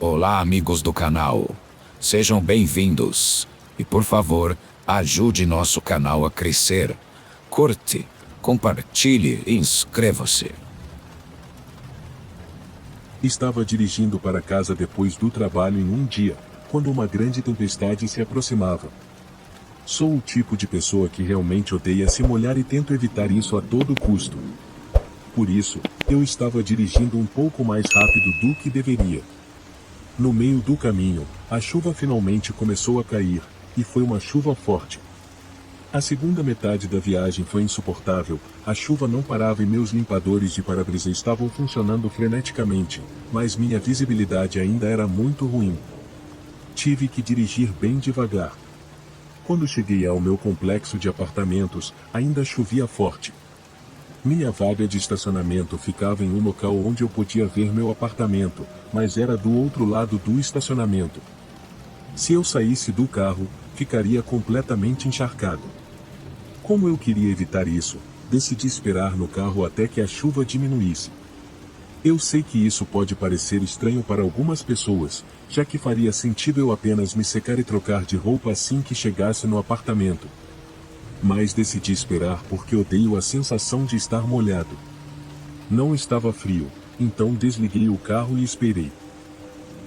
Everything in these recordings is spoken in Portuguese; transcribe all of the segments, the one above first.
Olá, amigos do canal. Sejam bem-vindos. E por favor, ajude nosso canal a crescer. Curte, compartilhe e inscreva-se. Estava dirigindo para casa depois do trabalho em um dia, quando uma grande tempestade se aproximava. Sou o tipo de pessoa que realmente odeia se molhar e tento evitar isso a todo custo. Por isso, eu estava dirigindo um pouco mais rápido do que deveria. No meio do caminho, a chuva finalmente começou a cair, e foi uma chuva forte. A segunda metade da viagem foi insuportável, a chuva não parava e meus limpadores de para-brisa estavam funcionando freneticamente, mas minha visibilidade ainda era muito ruim. Tive que dirigir bem devagar. Quando cheguei ao meu complexo de apartamentos, ainda chovia forte. Minha vaga de estacionamento ficava em um local onde eu podia ver meu apartamento, mas era do outro lado do estacionamento. Se eu saísse do carro, ficaria completamente encharcado. Como eu queria evitar isso, decidi esperar no carro até que a chuva diminuísse. Eu sei que isso pode parecer estranho para algumas pessoas, já que faria sentido eu apenas me secar e trocar de roupa assim que chegasse no apartamento. Mas decidi esperar porque odeio a sensação de estar molhado. Não estava frio, então desliguei o carro e esperei.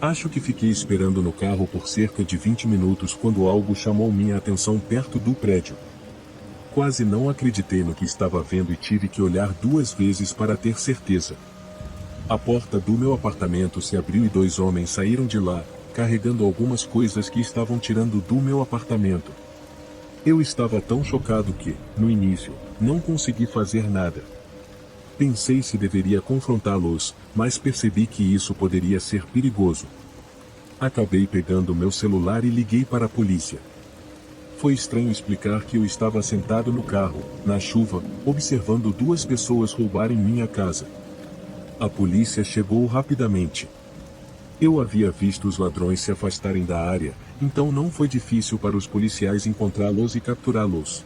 Acho que fiquei esperando no carro por cerca de 20 minutos quando algo chamou minha atenção perto do prédio. Quase não acreditei no que estava vendo e tive que olhar 2 vezes para ter certeza. A porta do meu apartamento se abriu e 2 homens saíram de lá, carregando algumas coisas que estavam tirando do meu apartamento. Eu estava tão chocado que, no início, não consegui fazer nada. Pensei se deveria confrontá-los, mas percebi que isso poderia ser perigoso. Acabei pegando meu celular e liguei para a polícia. Foi estranho explicar que eu estava sentado no carro, na chuva, observando 2 pessoas roubarem minha casa. A polícia chegou rapidamente. Eu havia visto os ladrões se afastarem da área, então não foi difícil para os policiais encontrá-los e capturá-los.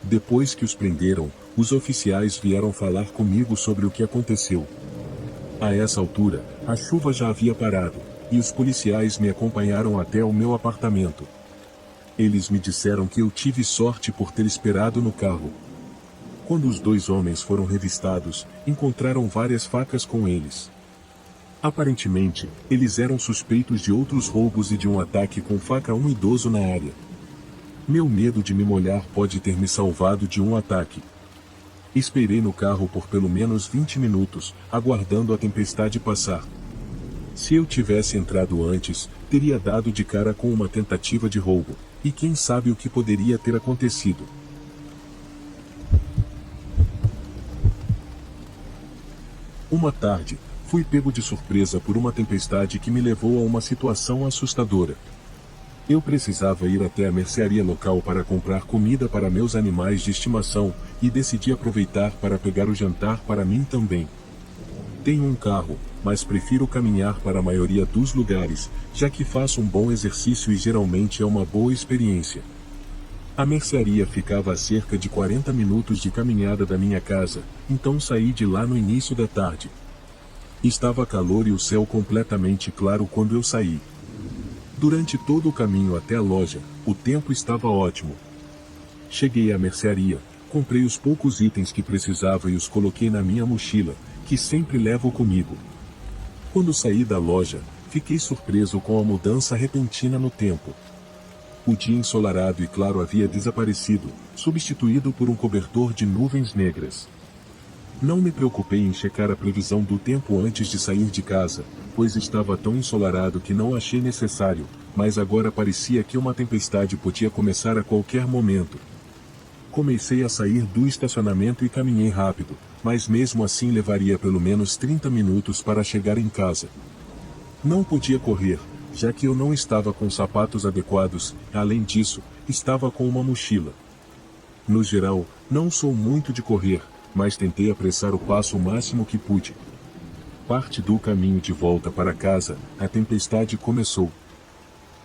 Depois que os prenderam, os oficiais vieram falar comigo sobre o que aconteceu. A essa altura, a chuva já havia parado, e os policiais me acompanharam até o meu apartamento. Eles me disseram que eu tive sorte por ter esperado no carro. Quando os 2 homens foram revistados, encontraram várias facas com eles. Aparentemente, eles eram suspeitos de outros roubos e de um ataque com faca a um idoso na área. Meu medo de me molhar pode ter me salvado de um ataque. Esperei no carro por pelo menos 20 minutos, aguardando a tempestade passar. Se eu tivesse entrado antes, teria dado de cara com uma tentativa de roubo, e quem sabe o que poderia ter acontecido. Uma tarde, fui pego de surpresa por uma tempestade que me levou a uma situação assustadora. Eu precisava ir até a mercearia local para comprar comida para meus animais de estimação, e decidi aproveitar para pegar o jantar para mim também. Tenho um carro, mas prefiro caminhar para a maioria dos lugares, já que faço um bom exercício e geralmente é uma boa experiência. A mercearia ficava a cerca de 40 minutos de caminhada da minha casa, então saí de lá no início da tarde. Estava calor e o céu completamente claro quando eu saí. Durante todo o caminho até a loja, o tempo estava ótimo. Cheguei à mercearia, comprei os poucos itens que precisava e os coloquei na minha mochila, que sempre levo comigo. Quando saí da loja, fiquei surpreso com a mudança repentina no tempo. O dia ensolarado e claro havia desaparecido, substituído por um cobertor de nuvens negras. Não me preocupei em checar a previsão do tempo antes de sair de casa, pois estava tão ensolarado que não achei necessário, mas agora parecia que uma tempestade podia começar a qualquer momento. Comecei a sair do estacionamento e caminhei rápido, mas mesmo assim levaria pelo menos 30 minutos para chegar em casa. Não podia correr, já que eu não estava com sapatos adequados, além disso, estava com uma mochila. No geral, não sou muito de correr, mas tentei apressar o passo o máximo que pude. Parte do caminho de volta para casa, a tempestade começou.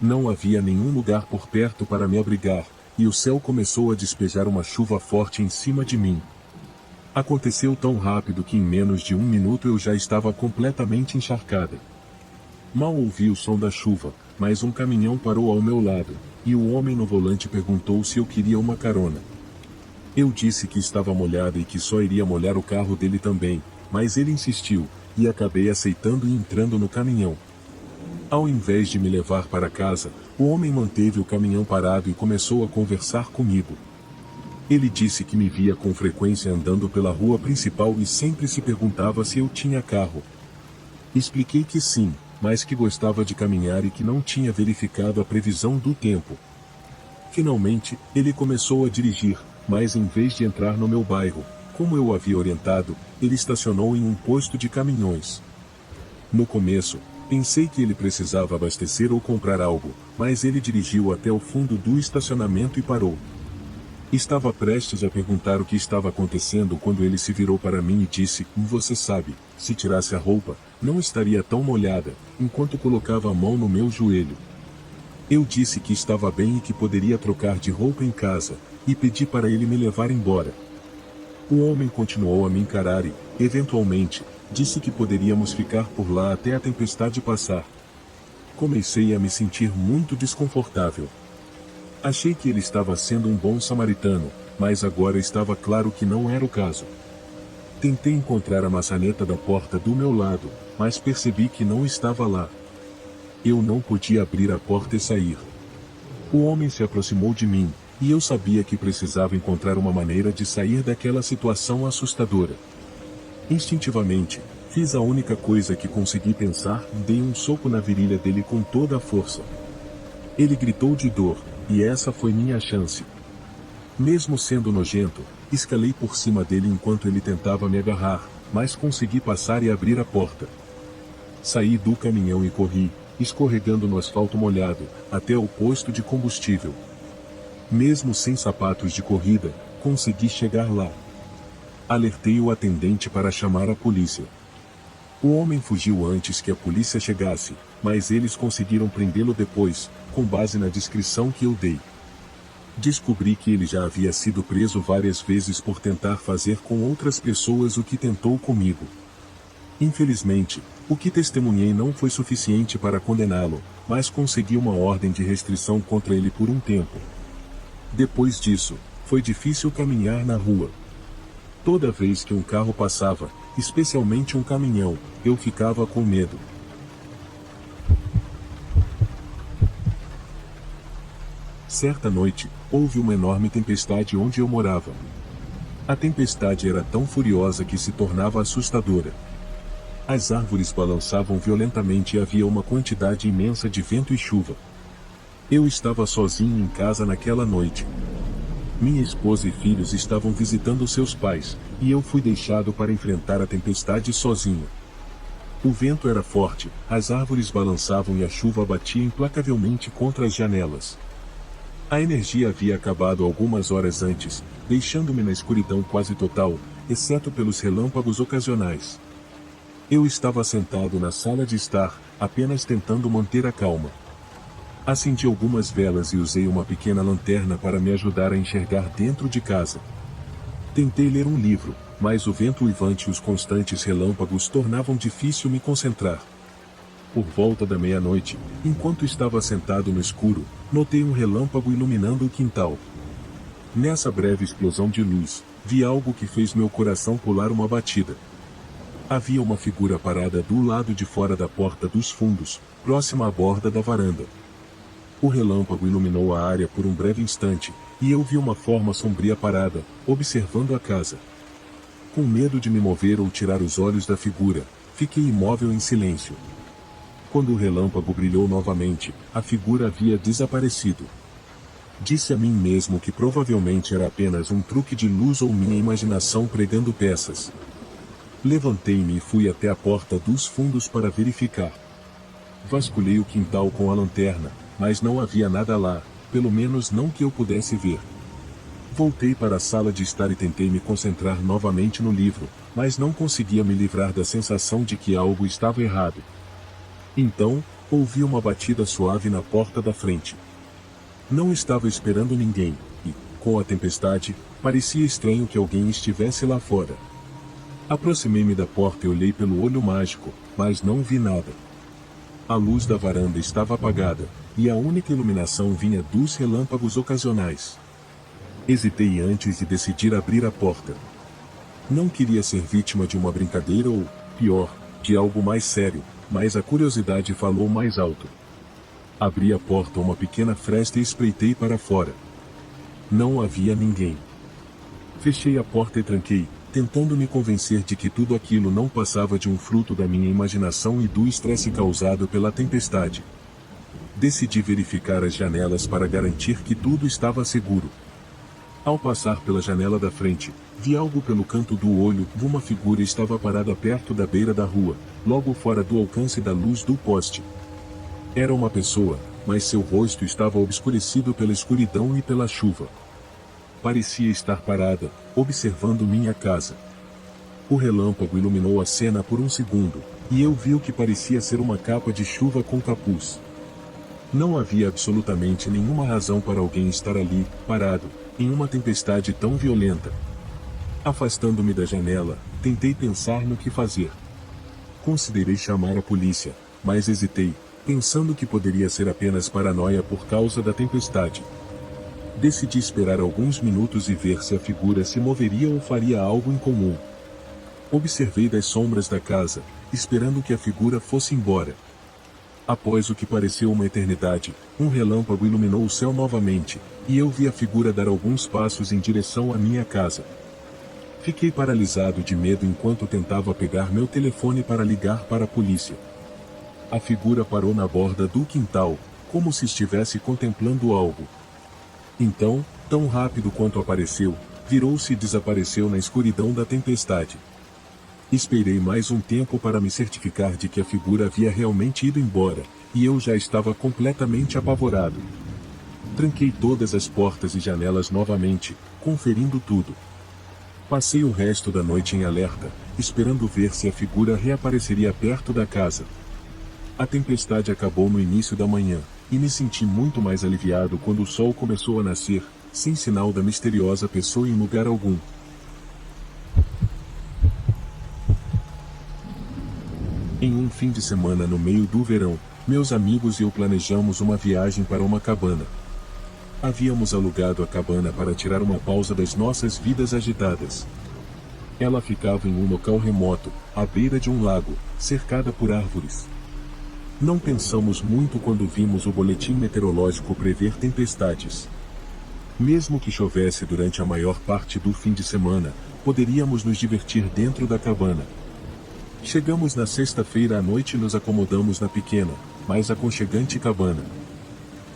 Não havia nenhum lugar por perto para me abrigar, e o céu começou a despejar uma chuva forte em cima de mim. Aconteceu tão rápido que em menos de 1 minuto eu já estava completamente encharcada. Mal ouvi o som da chuva, mas um caminhão parou ao meu lado, e o homem no volante perguntou se eu queria uma carona. Eu disse que estava molhado e que só iria molhar o carro dele também, mas ele insistiu, e acabei aceitando e entrando no caminhão. Ao invés de me levar para casa, o homem manteve o caminhão parado e começou a conversar comigo. Ele disse que me via com frequência andando pela rua principal e sempre se perguntava se eu tinha carro. Expliquei que sim, mas que gostava de caminhar e que não tinha verificado a previsão do tempo. Finalmente, ele começou a dirigir, mas em vez de entrar no meu bairro, como eu havia orientado, ele estacionou em um posto de caminhões. No começo, pensei que ele precisava abastecer ou comprar algo, mas ele dirigiu até o fundo do estacionamento e parou. Estava prestes a perguntar o que estava acontecendo quando ele se virou para mim e disse: "Você sabe, se tirasse a roupa, não estaria tão molhada", enquanto colocava a mão no meu joelho. Eu disse que estava bem e que poderia trocar de roupa em casa, e pedi para ele me levar embora. O homem continuou a me encarar e, eventualmente, disse que poderíamos ficar por lá até a tempestade passar. Comecei a me sentir muito desconfortável. Achei que ele estava sendo um bom samaritano, mas agora estava claro que não era o caso. Tentei encontrar a maçaneta da porta do meu lado, mas percebi que não estava lá. Eu não podia abrir a porta e sair. O homem se aproximou de mim, e eu sabia que precisava encontrar uma maneira de sair daquela situação assustadora. Instintivamente, fiz a única coisa que consegui pensar e dei um soco na virilha dele com toda a força. Ele gritou de dor, e essa foi minha chance. Mesmo sendo nojento, escalei por cima dele enquanto ele tentava me agarrar, mas consegui passar e abrir a porta. Saí do caminhão e corri, escorregando no asfalto molhado, até o posto de combustível. Mesmo sem sapatos de corrida, consegui chegar lá. Alertei o atendente para chamar a polícia. O homem fugiu antes que a polícia chegasse, mas eles conseguiram prendê-lo depois, com base na descrição que eu dei. Descobri que ele já havia sido preso várias vezes por tentar fazer com outras pessoas o que tentou comigo. Infelizmente, o que testemunhei não foi suficiente para condená-lo, mas consegui uma ordem de restrição contra ele por um tempo. Depois disso, foi difícil caminhar na rua. Toda vez que um carro passava, especialmente um caminhão, eu ficava com medo. Certa noite, houve uma enorme tempestade onde eu morava. A tempestade era tão furiosa que se tornava assustadora. As árvores balançavam violentamente e havia uma quantidade imensa de vento e chuva. Eu estava sozinho em casa naquela noite. Minha esposa e filhos estavam visitando seus pais, e eu fui deixado para enfrentar a tempestade sozinho. O vento era forte, as árvores balançavam e a chuva batia implacavelmente contra as janelas. A energia havia acabado algumas horas antes, deixando-me na escuridão quase total, exceto pelos relâmpagos ocasionais. Eu estava sentado na sala de estar, apenas tentando manter a calma. Acendi algumas velas e usei uma pequena lanterna para me ajudar a enxergar dentro de casa. Tentei ler um livro, mas o vento uivante e os constantes relâmpagos tornavam difícil me concentrar. Por volta da meia-noite, enquanto estava sentado no escuro, notei um relâmpago iluminando o quintal. Nessa breve explosão de luz, vi algo que fez meu coração pular uma batida. Havia uma figura parada do lado de fora da porta dos fundos, próxima à borda da varanda. O relâmpago iluminou a área por um breve instante, e eu vi uma forma sombria parada, observando a casa. Com medo de me mover ou tirar os olhos da figura, fiquei imóvel em silêncio. Quando o relâmpago brilhou novamente, a figura havia desaparecido. Disse a mim mesmo que provavelmente era apenas um truque de luz ou minha imaginação pregando peças. Levantei-me e fui até a porta dos fundos para verificar. Vasculhei o quintal com a lanterna, mas não havia nada lá, pelo menos não que eu pudesse ver. Voltei para a sala de estar e tentei me concentrar novamente no livro, mas não conseguia me livrar da sensação de que algo estava errado. Então, ouvi uma batida suave na porta da frente. Não estava esperando ninguém, e, com a tempestade, parecia estranho que alguém estivesse lá fora. Aproximei-me da porta e olhei pelo olho mágico, mas não vi nada. A luz da varanda estava apagada, e a única iluminação vinha dos relâmpagos ocasionais. Hesitei antes de decidir abrir a porta. Não queria ser vítima de uma brincadeira ou, pior, de algo mais sério, mas a curiosidade falou mais alto. Abri a porta uma pequena fresta e espreitei para fora. Não havia ninguém. Fechei a porta e tranquei, tentando me convencer de que tudo aquilo não passava de um fruto da minha imaginação e do estresse causado pela tempestade. Decidi verificar as janelas para garantir que tudo estava seguro. Ao passar pela janela da frente, vi algo pelo canto do olho. Uma figura estava parada perto da beira da rua, logo fora do alcance da luz do poste. Era uma pessoa, mas seu rosto estava obscurecido pela escuridão e pela chuva. Parecia estar parada, observando minha casa. O relâmpago iluminou a cena por um segundo, e eu vi o que parecia ser uma capa de chuva com capuz. Não havia absolutamente nenhuma razão para alguém estar ali, parado, em uma tempestade tão violenta. Afastando-me da janela, tentei pensar no que fazer. Considerei chamar a polícia, mas hesitei, pensando que poderia ser apenas paranoia por causa da tempestade. Decidi esperar alguns minutos e ver se a figura se moveria ou faria algo incomum. Observei das sombras da casa, esperando que a figura fosse embora. Após o que pareceu uma eternidade, um relâmpago iluminou o céu novamente, e eu vi a figura dar alguns passos em direção à minha casa. Fiquei paralisado de medo enquanto tentava pegar meu telefone para ligar para a polícia. A figura parou na borda do quintal, como se estivesse contemplando algo. Então, tão rápido quanto apareceu, virou-se e desapareceu na escuridão da tempestade. Esperei mais um tempo para me certificar de que a figura havia realmente ido embora, e eu já estava completamente apavorado. Tranquei todas as portas e janelas novamente, conferindo tudo. Passei o resto da noite em alerta, esperando ver se a figura reapareceria perto da casa. A tempestade acabou no início da manhã, e me senti muito mais aliviado quando o sol começou a nascer, sem sinal da misteriosa pessoa em lugar algum. Em um fim de semana no meio do verão, meus amigos e eu planejamos uma viagem para uma cabana. Havíamos alugado a cabana para tirar uma pausa das nossas vidas agitadas. Ela ficava em um local remoto, à beira de um lago, cercada por árvores. Não pensamos muito quando vimos o boletim meteorológico prever tempestades. Mesmo que chovesse durante a maior parte do fim de semana, poderíamos nos divertir dentro da cabana. Chegamos na sexta-feira à noite e nos acomodamos na pequena, mas aconchegante cabana.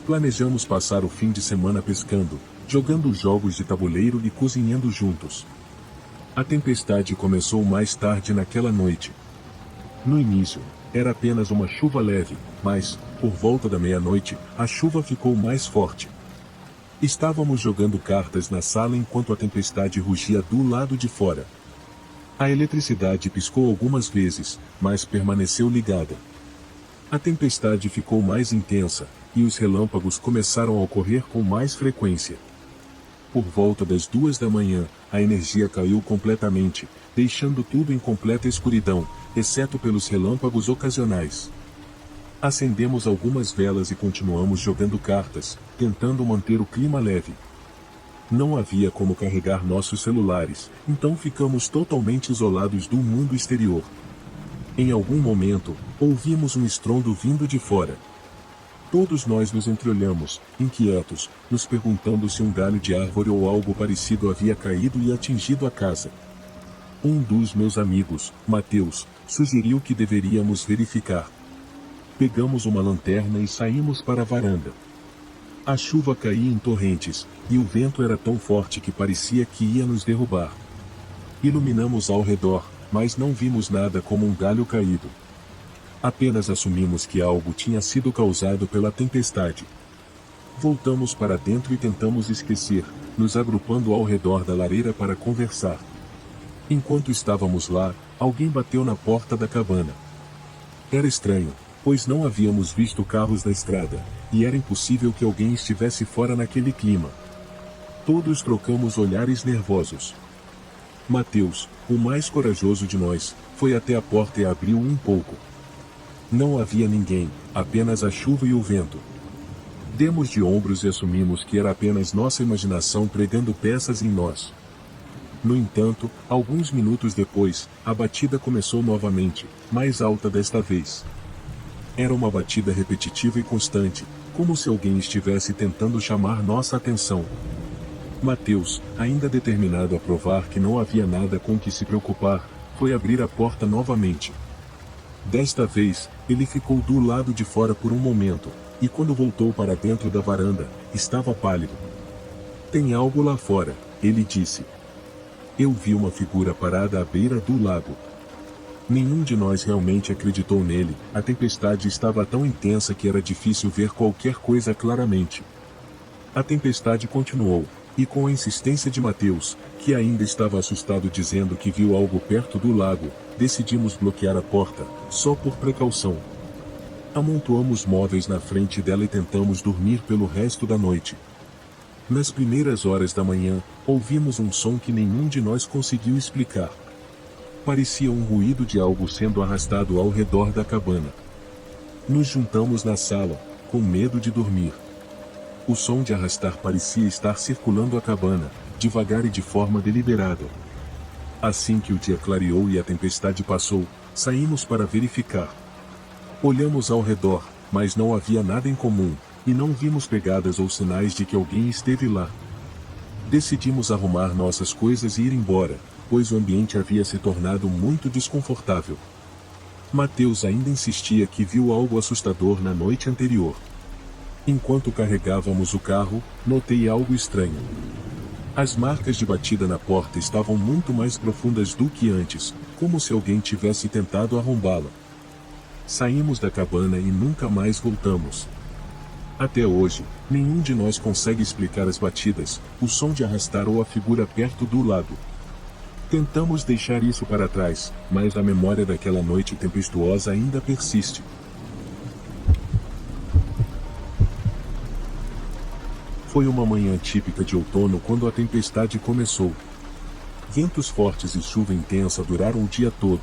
Planejamos passar o fim de semana pescando, jogando jogos de tabuleiro e cozinhando juntos. A tempestade começou mais tarde naquela noite. No início, era apenas uma chuva leve, mas, por volta da meia-noite, a chuva ficou mais forte. Estávamos jogando cartas na sala enquanto a tempestade rugia do lado de fora. A eletricidade piscou algumas vezes, mas permaneceu ligada. A tempestade ficou mais intensa, e os relâmpagos começaram a ocorrer com mais frequência. Por volta das 2 da manhã, a energia caiu completamente, deixando tudo em completa escuridão, exceto pelos relâmpagos ocasionais. Acendemos algumas velas e continuamos jogando cartas, tentando manter o clima leve. Não havia como carregar nossos celulares, então ficamos totalmente isolados do mundo exterior. Em algum momento, ouvimos um estrondo vindo de fora. Todos nós nos entreolhamos, inquietos, nos perguntando se um galho de árvore ou algo parecido havia caído e atingido a casa. Um dos meus amigos, Mateus, sugeriu que deveríamos verificar. Pegamos uma lanterna e saímos para a varanda. A chuva caía em torrentes, e o vento era tão forte que parecia que ia nos derrubar. Iluminamos ao redor, mas não vimos nada como um galho caído. Apenas assumimos que algo tinha sido causado pela tempestade. Voltamos para dentro e tentamos esquecer, nos agrupando ao redor da lareira para conversar. Enquanto estávamos lá, alguém bateu na porta da cabana. Era estranho, pois não havíamos visto carros na estrada, e era impossível que alguém estivesse fora naquele clima. Todos trocamos olhares nervosos. Mateus, o mais corajoso de nós, foi até a porta e abriu um pouco. Não havia ninguém, apenas a chuva e o vento. Demos de ombros e assumimos que era apenas nossa imaginação pregando peças em nós. No entanto, alguns minutos depois, a batida começou novamente, mais alta desta vez. Era uma batida repetitiva e constante, como se alguém estivesse tentando chamar nossa atenção. Mateus, ainda determinado a provar que não havia nada com que se preocupar, foi abrir a porta novamente. Desta vez, ele ficou do lado de fora por um momento, e quando voltou para dentro da varanda, estava pálido. "Tem algo lá fora", ele disse. Eu vi uma figura parada à beira do lago. Nenhum de nós realmente acreditou nele, a tempestade estava tão intensa que era difícil ver qualquer coisa claramente. A tempestade continuou, e com a insistência de Mateus, que ainda estava assustado dizendo que viu algo perto do lago, decidimos bloquear a porta, só por precaução. Amontoamos móveis na frente dela e tentamos dormir pelo resto da noite. Nas primeiras horas da manhã, ouvimos um som que nenhum de nós conseguiu explicar. Parecia um ruído de algo sendo arrastado ao redor da cabana. Nos juntamos na sala, com medo de dormir. O som de arrastar parecia estar circulando a cabana, devagar e de forma deliberada. Assim que o dia clareou e a tempestade passou, saímos para verificar. Olhamos ao redor, mas não havia nada em comum, e não vimos pegadas ou sinais de que alguém esteve lá. Decidimos arrumar nossas coisas e ir embora, pois o ambiente havia se tornado muito desconfortável. Mateus ainda insistia que viu algo assustador na noite anterior. Enquanto carregávamos o carro, notei algo estranho. As marcas de batida na porta estavam muito mais profundas do que antes, como se alguém tivesse tentado arrombá-la. Saímos da cabana e nunca mais voltamos. Até hoje, nenhum de nós consegue explicar as batidas, o som de arrastar ou a figura perto do lago. Tentamos deixar isso para trás, mas a memória daquela noite tempestuosa ainda persiste. Foi uma manhã típica de outono quando a tempestade começou. Ventos fortes e chuva intensa duraram o dia todo.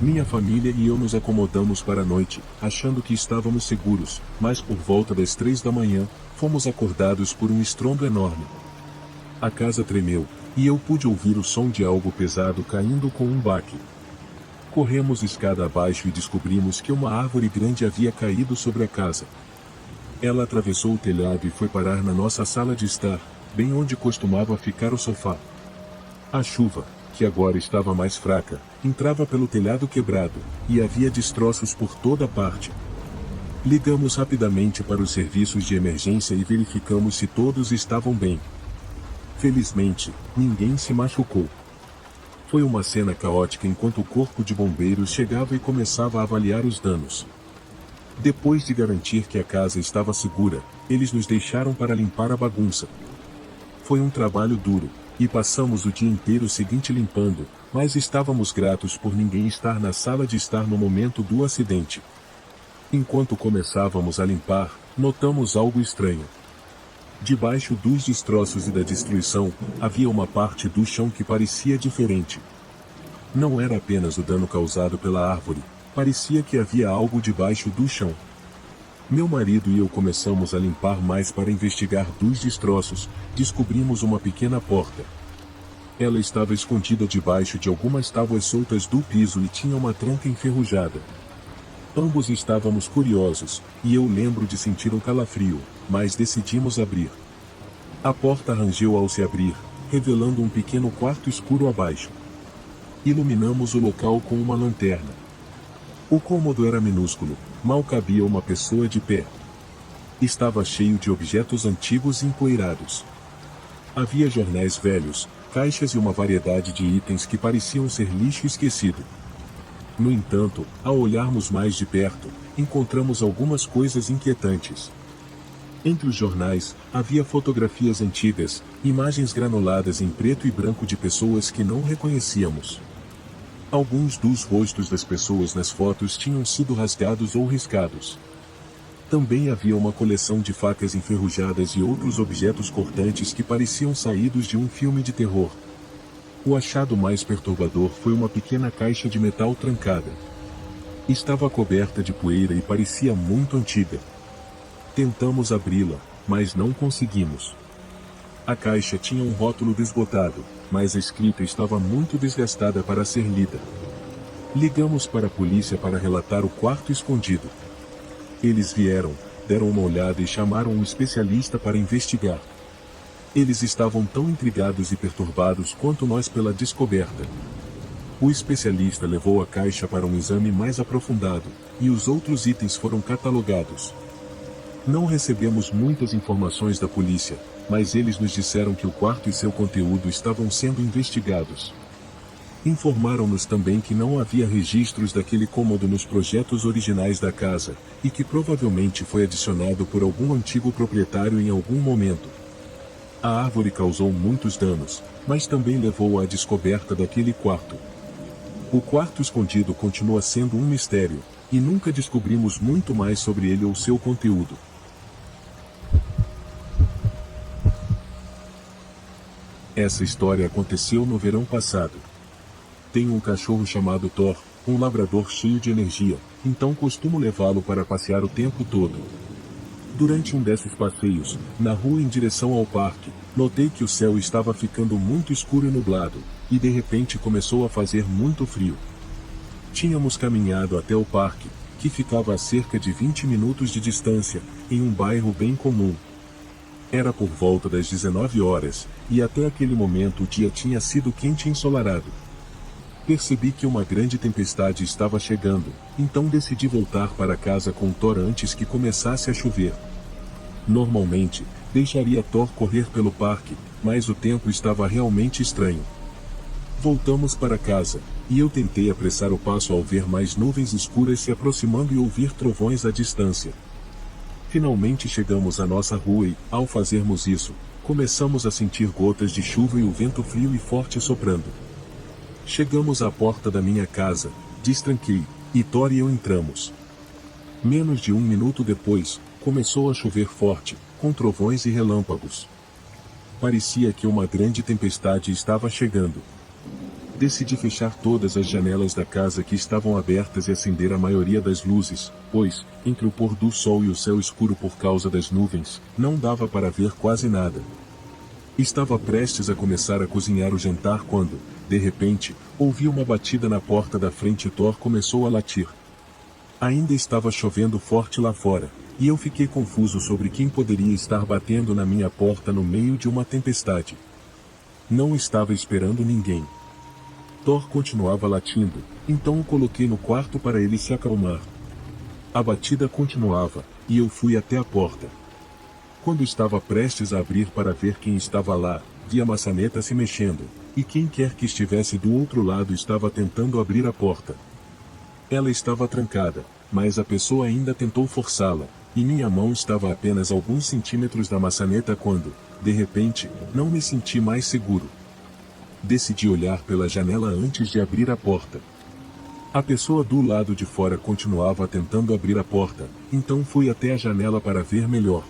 Minha família e eu nos acomodamos para a noite, achando que estávamos seguros, mas por volta das 3 da manhã, fomos acordados por um estrondo enorme. A casa tremeu, e eu pude ouvir o som de algo pesado caindo com um baque. Corremos escada abaixo e descobrimos que uma árvore grande havia caído sobre a casa. Ela atravessou o telhado e foi parar na nossa sala de estar, bem onde costumava ficar o sofá. A chuva, que agora estava mais fraca, entrava pelo telhado quebrado, e havia destroços por toda parte. Ligamos rapidamente para os serviços de emergência e verificamos se todos estavam bem. Felizmente, ninguém se machucou. Foi uma cena caótica enquanto o corpo de bombeiros chegava e começava a avaliar os danos. Depois de garantir que a casa estava segura, eles nos deixaram para limpar a bagunça. Foi um trabalho duro, e passamos o dia inteiro seguinte limpando, mas estávamos gratos por ninguém estar na sala de estar no momento do acidente. Enquanto começávamos a limpar, notamos algo estranho. Debaixo dos destroços e da destruição, havia uma parte do chão que parecia diferente. Não era apenas o dano causado pela árvore, parecia que havia algo debaixo do chão. Meu marido e eu começamos a limpar mais para investigar dos destroços, descobrimos uma pequena porta. Ela estava escondida debaixo de algumas tábuas soltas do piso e tinha uma tranca enferrujada. Ambos estávamos curiosos, e eu lembro de sentir um calafrio, mas decidimos abrir. A porta rangeu ao se abrir, revelando um pequeno quarto escuro abaixo. Iluminamos o local com uma lanterna. O cômodo era minúsculo, mal cabia uma pessoa de pé. Estava cheio de objetos antigos e empoeirados. Havia jornais velhos, caixas e uma variedade de itens que pareciam ser lixo esquecido. No entanto, ao olharmos mais de perto, encontramos algumas coisas inquietantes. Entre os jornais, havia fotografias antigas, imagens granuladas em preto e branco de pessoas que não reconhecíamos. Alguns dos rostos das pessoas nas fotos tinham sido rasgados ou riscados. Também havia uma coleção de facas enferrujadas e outros objetos cortantes que pareciam saídos de um filme de terror. O achado mais perturbador foi uma pequena caixa de metal trancada. Estava coberta de poeira e parecia muito antiga. Tentamos abri-la, mas não conseguimos. A caixa tinha um rótulo desbotado, mas a escrita estava muito desgastada para ser lida. Ligamos para a polícia para relatar o quarto escondido. Eles vieram, deram uma olhada e chamaram um especialista para investigar. Eles estavam tão intrigados e perturbados quanto nós pela descoberta. O especialista levou a caixa para um exame mais aprofundado, e os outros itens foram catalogados. Não recebemos muitas informações da polícia, mas eles nos disseram que o quarto e seu conteúdo estavam sendo investigados. Informaram-nos também que não havia registros daquele cômodo nos projetos originais da casa, e que provavelmente foi adicionado por algum antigo proprietário em algum momento. A árvore causou muitos danos, mas também levou à descoberta daquele quarto. O quarto escondido continua sendo um mistério, e nunca descobrimos muito mais sobre ele ou seu conteúdo. Essa história aconteceu no verão passado. Tenho um cachorro chamado Thor, um labrador cheio de energia, então costumo levá-lo para passear o tempo todo. Durante um desses passeios, na rua em direção ao parque, notei que o céu estava ficando muito escuro e nublado, e de repente começou a fazer muito frio. Tínhamos caminhado até o parque, que ficava a cerca de 20 minutos de distância, em um bairro bem comum. Era por volta das 19 horas, e até aquele momento o dia tinha sido quente e ensolarado. Percebi que uma grande tempestade estava chegando, então decidi voltar para casa com Thor antes que começasse a chover. Normalmente, deixaria Thor correr pelo parque, mas o tempo estava realmente estranho. Voltamos para casa, e eu tentei apressar o passo ao ver mais nuvens escuras se aproximando e ouvir trovões à distância. Finalmente chegamos à nossa rua e, ao fazermos isso, começamos a sentir gotas de chuva e o vento frio e forte soprando. Chegamos à porta da minha casa, destranquei, e Thor e eu entramos. Menos de um minuto depois, começou a chover forte, com trovões e relâmpagos. Parecia que uma grande tempestade estava chegando. Decidi fechar todas as janelas da casa que estavam abertas e acender a maioria das luzes, pois, entre o pôr do sol e o céu escuro por causa das nuvens, não dava para ver quase nada. Estava prestes a começar a cozinhar o jantar quando, de repente, ouvi uma batida na porta da frente e Thor começou a latir. Ainda estava chovendo forte lá fora, e eu fiquei confuso sobre quem poderia estar batendo na minha porta no meio de uma tempestade. Não estava esperando ninguém. Thor continuava latindo, então o coloquei no quarto para ele se acalmar. A batida continuava, e eu fui até a porta. Quando estava prestes a abrir para ver quem estava lá, vi a maçaneta se mexendo, e quem quer que estivesse do outro lado estava tentando abrir a porta. Ela estava trancada, mas a pessoa ainda tentou forçá-la, e minha mão estava a apenas alguns centímetros da maçaneta quando, de repente, não me senti mais seguro. Decidi olhar pela janela antes de abrir a porta. A pessoa do lado de fora continuava tentando abrir a porta, então fui até a janela para ver melhor.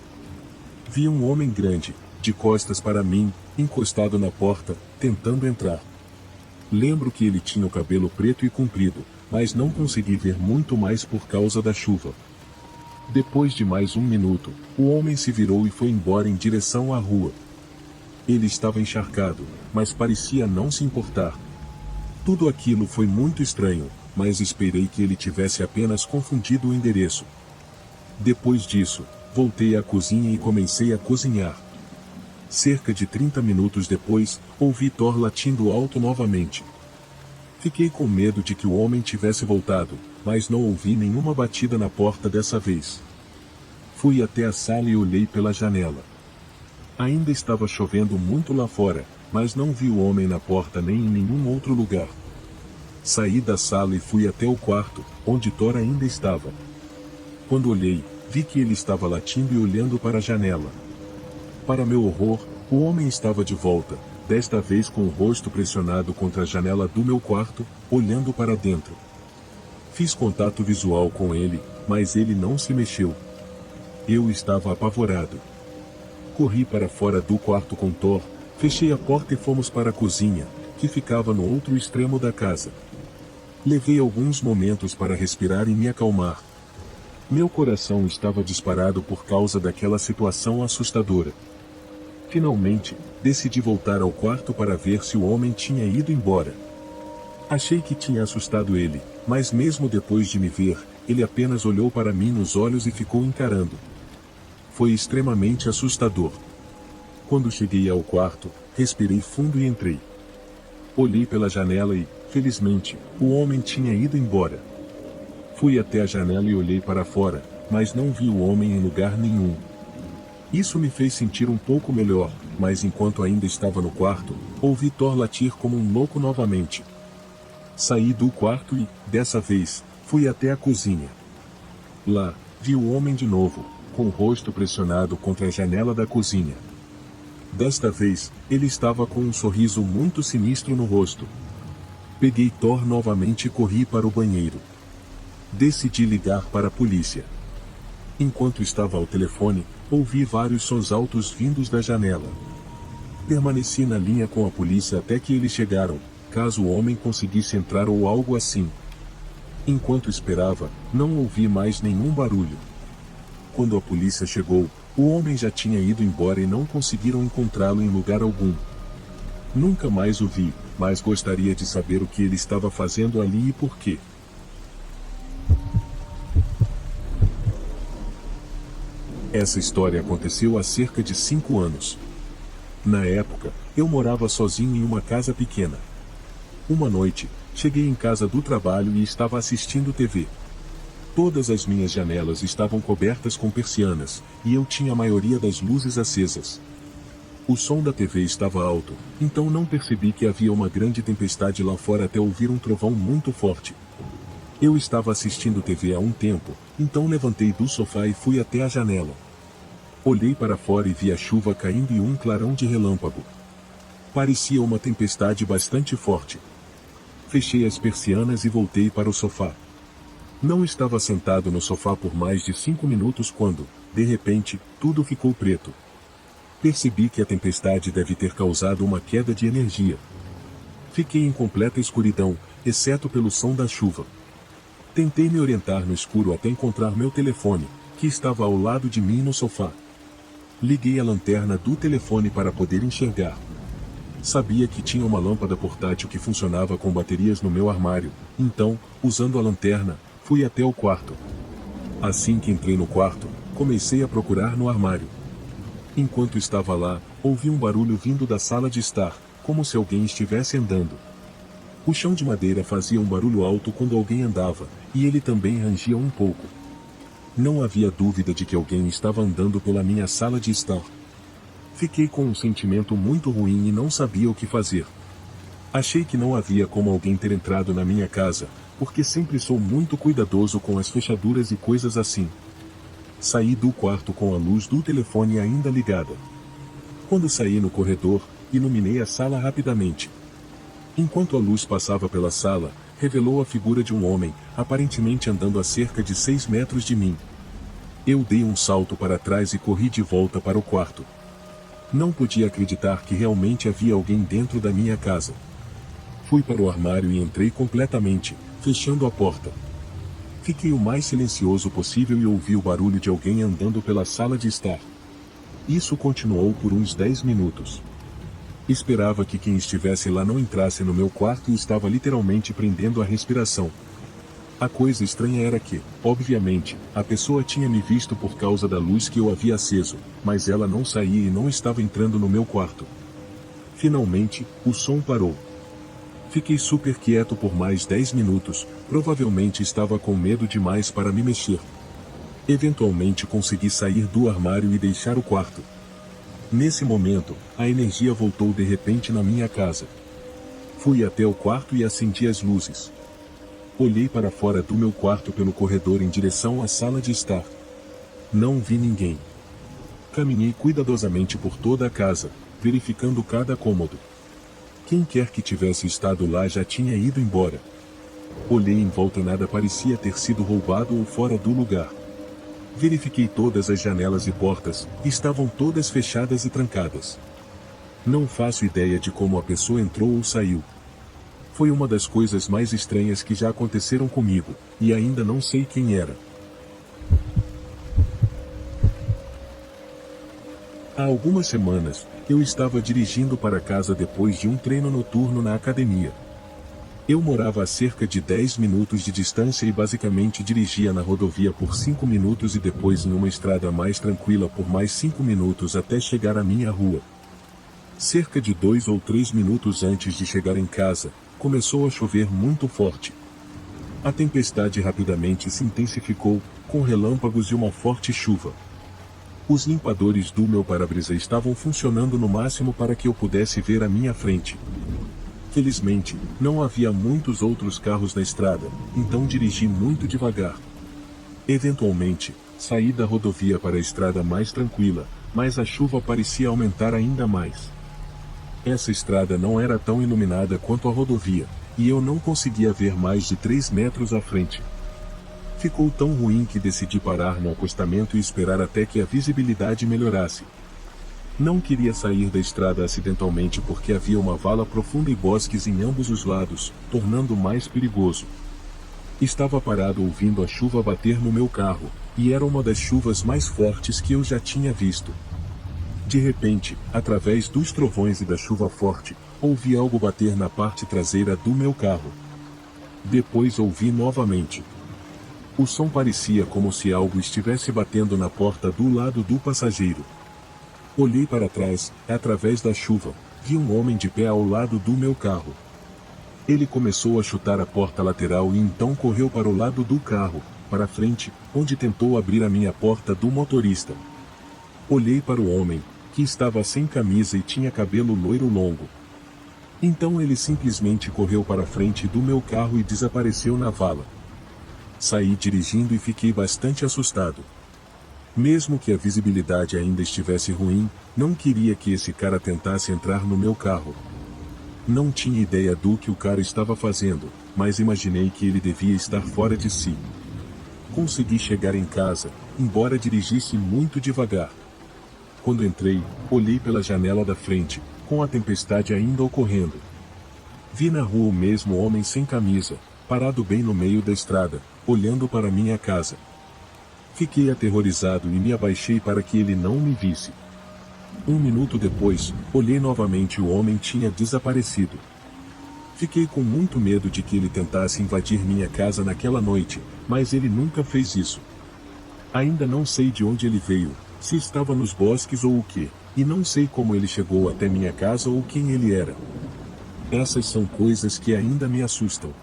Vi um homem grande, de costas para mim, encostado na porta, tentando entrar. Lembro que ele tinha o cabelo preto e comprido, mas não consegui ver muito mais por causa da chuva. Depois de mais um minuto, o homem se virou e foi embora em direção à rua. Ele estava encharcado, mas parecia não se importar. Tudo aquilo foi muito estranho, mas esperei que ele tivesse apenas confundido o endereço. Depois disso, voltei à cozinha e comecei a cozinhar. Cerca de 30 minutos depois, ouvi Thor latindo alto novamente. Fiquei com medo de que o homem tivesse voltado, mas não ouvi nenhuma batida na porta dessa vez. Fui até a sala e olhei pela janela. Ainda estava chovendo muito lá fora, mas não vi o homem na porta nem em nenhum outro lugar. Saí da sala e fui até o quarto, onde Thor ainda estava. Quando olhei, vi que ele estava latindo e olhando para a janela. Para meu horror, o homem estava de volta, desta vez com o rosto pressionado contra a janela do meu quarto, olhando para dentro. Fiz contato visual com ele, mas ele não se mexeu. Eu estava apavorado. Corri para fora do quarto com Thor, fechei a porta e fomos para a cozinha, que ficava no outro extremo da casa. Levei alguns momentos para respirar e me acalmar. Meu coração estava disparado por causa daquela situação assustadora. Finalmente, decidi voltar ao quarto para ver se o homem tinha ido embora. Achei que tinha assustado ele, mas mesmo depois de me ver, ele apenas olhou para mim nos olhos e ficou encarando. Foi extremamente assustador. Quando cheguei ao quarto, respirei fundo e entrei. Olhei pela janela e, felizmente, o homem tinha ido embora. Fui até a janela e olhei para fora, mas não vi o homem em lugar nenhum. Isso me fez sentir um pouco melhor, mas enquanto ainda estava no quarto, ouvi Thor latir como um louco novamente. Saí do quarto e, dessa vez, fui até a cozinha. Lá, vi o homem de novo, com o rosto pressionado contra a janela da cozinha. Desta vez, ele estava com um sorriso muito sinistro no rosto. Peguei Thor novamente e corri para o banheiro. Decidi ligar para a polícia. Enquanto estava ao telefone, ouvi vários sons altos vindos da janela. Permaneci na linha com a polícia até que eles chegaram, caso o homem conseguisse entrar ou algo assim. Enquanto esperava, não ouvi mais nenhum barulho. Quando a polícia chegou, o homem já tinha ido embora e não conseguiram encontrá-lo em lugar algum. Nunca mais o vi, mas gostaria de saber o que ele estava fazendo ali e por quê. Essa história aconteceu há cerca de 5 anos. Na época, eu morava sozinho em uma casa pequena. Uma noite, cheguei em casa do trabalho e estava assistindo TV. Todas as minhas janelas estavam cobertas com persianas, e eu tinha a maioria das luzes acesas. O som da TV estava alto, então não percebi que havia uma grande tempestade lá fora até ouvir um trovão muito forte. Eu estava assistindo TV há um tempo, então levantei do sofá e fui até a janela. Olhei para fora e vi a chuva caindo e um clarão de relâmpago. Parecia uma tempestade bastante forte. Fechei as persianas e voltei para o sofá. Não estava sentado no sofá por mais de 5 minutos quando, de repente, tudo ficou preto. Percebi que a tempestade deve ter causado uma queda de energia. Fiquei em completa escuridão, exceto pelo som da chuva. Tentei me orientar no escuro até encontrar meu telefone, que estava ao lado de mim no sofá. Liguei a lanterna do telefone para poder enxergar. Sabia que tinha uma lâmpada portátil que funcionava com baterias no meu armário, então, usando a lanterna, fui até o quarto. Assim que entrei no quarto, comecei a procurar no armário. Enquanto estava lá, ouvi um barulho vindo da sala de estar, como se alguém estivesse andando. O chão de madeira fazia um barulho alto quando alguém andava, e ele também rangia um pouco. Não havia dúvida de que alguém estava andando pela minha sala de estar. Fiquei com um sentimento muito ruim e não sabia o que fazer. Achei que não havia como alguém ter entrado na minha casa, porque sempre sou muito cuidadoso com as fechaduras e coisas assim. Saí do quarto com a luz do telefone ainda ligada. Quando saí no corredor, iluminei a sala rapidamente. Enquanto a luz passava pela sala, revelou a figura de um homem, aparentemente andando a cerca de 6 metros de mim. Eu dei um salto para trás e corri de volta para o quarto. Não podia acreditar que realmente havia alguém dentro da minha casa. Fui para o armário e entrei completamente, fechando a porta. Fiquei o mais silencioso possível e ouvi o barulho de alguém andando pela sala de estar. Isso continuou por uns 10 minutos. Esperava que quem estivesse lá não entrasse no meu quarto e estava literalmente prendendo a respiração. A coisa estranha era que, obviamente, a pessoa tinha me visto por causa da luz que eu havia aceso, mas ela não saía e não estava entrando no meu quarto. Finalmente, o som parou. Fiquei super quieto por mais 10 minutos, provavelmente estava com medo demais para me mexer. Eventualmente consegui sair do armário e deixar o quarto. Nesse momento, a energia voltou de repente na minha casa. Fui até o quarto e acendi as luzes. Olhei para fora do meu quarto pelo corredor em direção à sala de estar. Não vi ninguém. Caminhei cuidadosamente por toda a casa, verificando cada cômodo. Quem quer que tivesse estado lá já tinha ido embora. Olhei em volta e nada parecia ter sido roubado ou fora do lugar. Verifiquei todas as janelas e portas, estavam todas fechadas e trancadas. Não faço ideia de como a pessoa entrou ou saiu. Foi uma das coisas mais estranhas que já aconteceram comigo, e ainda não sei quem era. Há algumas semanas, eu estava dirigindo para casa depois de um treino noturno na academia. Eu morava a cerca de 10 minutos de distância e basicamente dirigia na rodovia por 5 minutos e depois em uma estrada mais tranquila por mais 5 minutos até chegar à minha rua. Cerca de 2 ou 3 minutos antes de chegar em casa, começou a chover muito forte. A tempestade rapidamente se intensificou, com relâmpagos e uma forte chuva. Os limpadores do meu para-brisa estavam funcionando no máximo para que eu pudesse ver à minha frente. Felizmente, não havia muitos outros carros na estrada, então dirigi muito devagar. Eventualmente, saí da rodovia para a estrada mais tranquila, mas a chuva parecia aumentar ainda mais. Essa estrada não era tão iluminada quanto a rodovia, e eu não conseguia ver mais de 3 metros à frente. Ficou tão ruim que decidi parar no acostamento e esperar até que a visibilidade melhorasse. Não queria sair da estrada acidentalmente porque havia uma vala profunda e bosques em ambos os lados, tornando mais perigoso. Estava parado ouvindo a chuva bater no meu carro, e era uma das chuvas mais fortes que eu já tinha visto. De repente, através dos trovões e da chuva forte, ouvi algo bater na parte traseira do meu carro. Depois ouvi novamente. O som parecia como se algo estivesse batendo na porta do lado do passageiro. Olhei para trás, através da chuva, vi um homem de pé ao lado do meu carro. Ele começou a chutar a porta lateral e então correu para o lado do carro, para frente, onde tentou abrir a minha porta do motorista. Olhei para o homem, que estava sem camisa e tinha cabelo loiro longo. Então ele simplesmente correu para frente do meu carro e desapareceu na vala. Saí dirigindo e fiquei bastante assustado. Mesmo que a visibilidade ainda estivesse ruim, não queria que esse cara tentasse entrar no meu carro. Não tinha ideia do que o cara estava fazendo, mas imaginei que ele devia estar fora de si. Consegui chegar em casa, embora dirigisse muito devagar. Quando entrei, olhei pela janela da frente, com a tempestade ainda ocorrendo. Vi na rua o mesmo homem sem camisa, parado bem no meio da estrada, olhando para minha casa. Fiquei aterrorizado e me abaixei para que ele não me visse. 1 minuto depois, olhei novamente e o homem tinha desaparecido. Fiquei com muito medo de que ele tentasse invadir minha casa naquela noite, mas ele nunca fez isso. Ainda não sei de onde ele veio, se estava nos bosques ou o que, e não sei como ele chegou até minha casa ou quem ele era. Essas são coisas que ainda me assustam.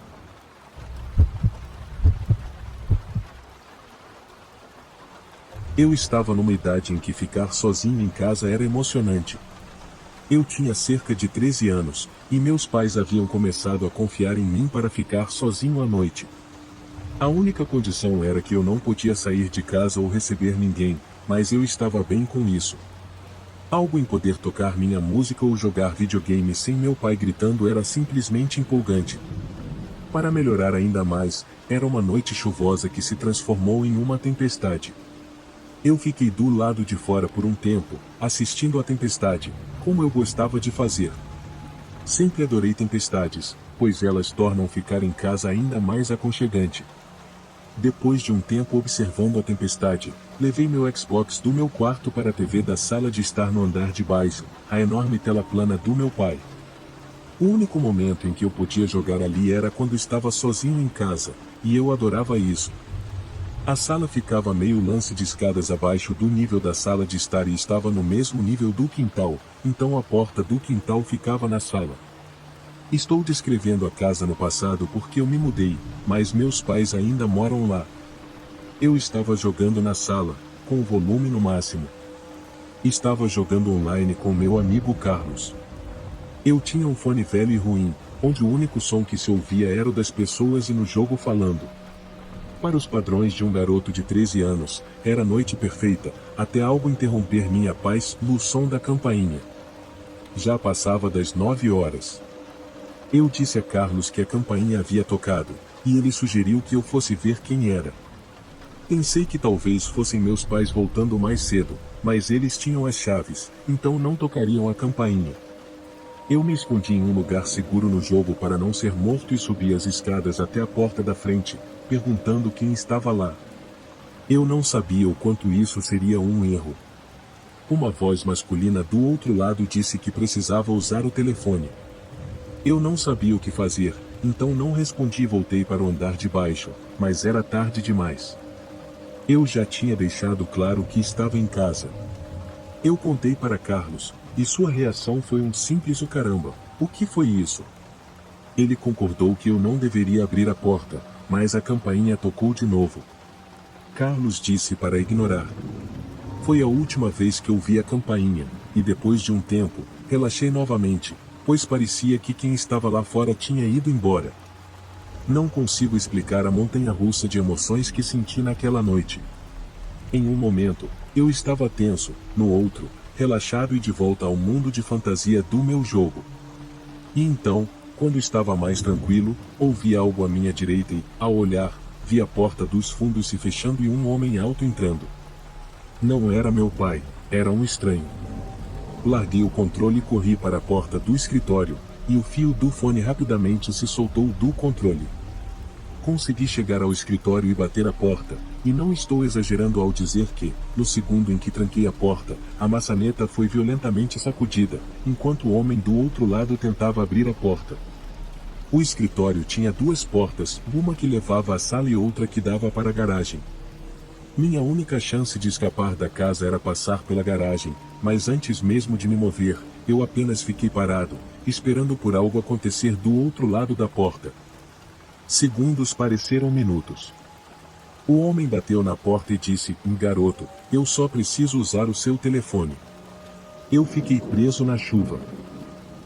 Eu estava numa idade em que ficar sozinho em casa era emocionante. Eu tinha cerca de 13 anos, e meus pais haviam começado a confiar em mim para ficar sozinho à noite. A única condição era que eu não podia sair de casa ou receber ninguém, mas eu estava bem com isso. Algo em poder tocar minha música ou jogar videogame sem meu pai gritando era simplesmente empolgante. Para melhorar ainda mais, era uma noite chuvosa que se transformou em uma tempestade. Eu fiquei do lado de fora por um tempo, assistindo à tempestade, como eu gostava de fazer. Sempre adorei tempestades, pois elas tornam ficar em casa ainda mais aconchegante. Depois de um tempo observando a tempestade, levei meu Xbox do meu quarto para a TV da sala de estar no andar de baixo, a enorme tela plana do meu pai. O único momento em que eu podia jogar ali era quando estava sozinho em casa, e eu adorava isso. A sala ficava meio lance de escadas abaixo do nível da sala de estar e estava no mesmo nível do quintal, então a porta do quintal ficava na sala. Estou descrevendo a casa no passado porque eu me mudei, mas meus pais ainda moram lá. Eu estava jogando na sala, com o volume no máximo. Estava jogando online com meu amigo Carlos. Eu tinha um fone velho e ruim, onde o único som que se ouvia era o das pessoas e no jogo falando. Para os padrões de um garoto de 13 anos, era noite perfeita, até algo interromper minha paz no som da campainha. Já passava das 9 horas. Eu disse a Carlos que a campainha havia tocado, e ele sugeriu que eu fosse ver quem era. Pensei que talvez fossem meus pais voltando mais cedo, mas eles tinham as chaves, então não tocariam a campainha. Eu me escondi em um lugar seguro no jogo para não ser morto e subi as escadas até a porta da frente, perguntando quem estava lá. Eu não sabia o quanto isso seria um erro. Uma voz masculina do outro lado disse que precisava usar o telefone. Eu não sabia o que fazer, então não respondi e voltei para o andar de baixo, mas era tarde demais. Eu já tinha deixado claro que estava em casa. Eu contei para Carlos, e sua reação foi um simples "o caramba, o que foi isso?". Ele concordou que eu não deveria abrir a porta, mas a campainha tocou de novo. Carlos disse para ignorar. Foi a última vez que ouvi a campainha, e depois de um tempo, relaxei novamente, pois parecia que quem estava lá fora tinha ido embora. Não consigo explicar a montanha-russa de emoções que senti naquela noite. Em um momento, eu estava tenso, no outro, relaxado e de volta ao mundo de fantasia do meu jogo. E então, quando estava mais tranquilo, ouvi algo à minha direita e, ao olhar, vi a porta dos fundos se fechando e um homem alto entrando. Não era meu pai, era um estranho. Larguei o controle e corri para a porta do escritório, e o fio do fone rapidamente se soltou do controle. Consegui chegar ao escritório e bater a porta, e não estou exagerando ao dizer que, no segundo em que tranquei a porta, a maçaneta foi violentamente sacudida, enquanto o homem do outro lado tentava abrir a porta. O escritório tinha duas portas, uma que levava à sala e outra que dava para a garagem. Minha única chance de escapar da casa era passar pela garagem, mas antes mesmo de me mover, eu apenas fiquei parado, esperando por algo acontecer do outro lado da porta. Segundos pareceram minutos. O homem bateu na porta e disse: "Garoto, eu só preciso usar o seu telefone." Eu fiquei preso na chuva.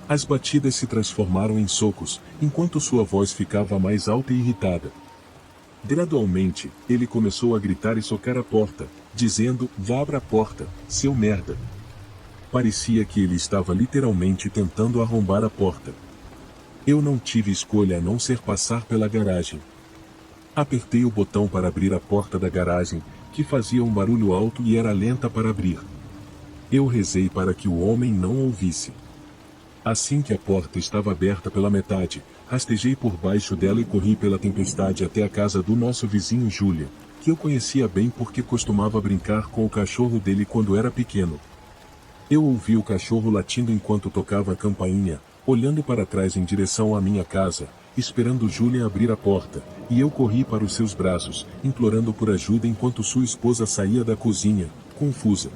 As batidas se transformaram em socos, enquanto sua voz ficava mais alta e irritada. Gradualmente, ele começou a gritar e socar a porta, dizendo: "Vá abra a porta, seu merda." Parecia que ele estava literalmente tentando arrombar a porta. Eu não tive escolha a não ser passar pela garagem. Apertei o botão para abrir a porta da garagem, que fazia um barulho alto e era lenta para abrir. Eu rezei para que o homem não ouvisse. Assim que a porta estava aberta pela metade, rastejei por baixo dela e corri pela tempestade até a casa do nosso vizinho Julian, que eu conhecia bem porque costumava brincar com o cachorro dele quando era pequeno. Eu ouvi o cachorro latindo enquanto tocava a campainha, olhando para trás em direção à minha casa, esperando Julian abrir a porta, e eu corri para os seus braços, implorando por ajuda enquanto sua esposa saía da cozinha, confusa.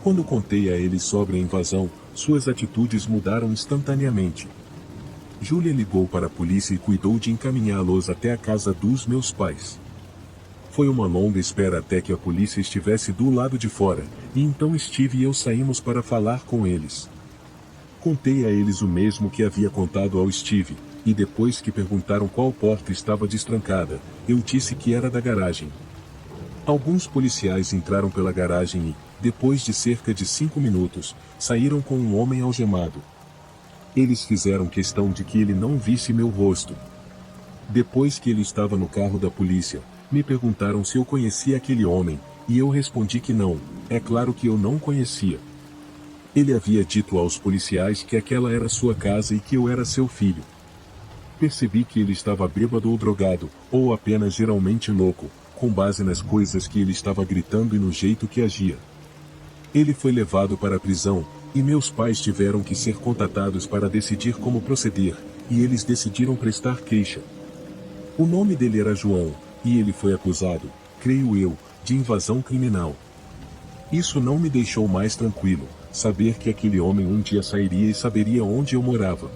Quando contei a ele sobre a invasão, suas atitudes mudaram instantaneamente. Julia ligou para a polícia e cuidou de encaminhá-los até a casa dos meus pais. Foi uma longa espera até que a polícia estivesse do lado de fora, e então Steve e eu saímos para falar com eles. Contei a eles o mesmo que havia contado ao Steve, e depois que perguntaram qual porta estava destrancada, eu disse que era da garagem. Alguns policiais entraram pela garagem e, depois de cerca de 5 minutos, saíram com um homem algemado. Eles fizeram questão de que ele não visse meu rosto. Depois que ele estava no carro da polícia, me perguntaram se eu conhecia aquele homem, e eu respondi que não, é claro que eu não conhecia. Ele havia dito aos policiais que aquela era sua casa e que eu era seu filho. Percebi que ele estava bêbado ou drogado, ou apenas geralmente louco, com base nas coisas que ele estava gritando e no jeito que agia. Ele foi levado para a prisão, e meus pais tiveram que ser contatados para decidir como proceder, e eles decidiram prestar queixa. O nome dele era João, e ele foi acusado, creio eu, de invasão criminal. Isso não me deixou mais tranquilo, saber que aquele homem um dia sairia e saberia onde eu morava.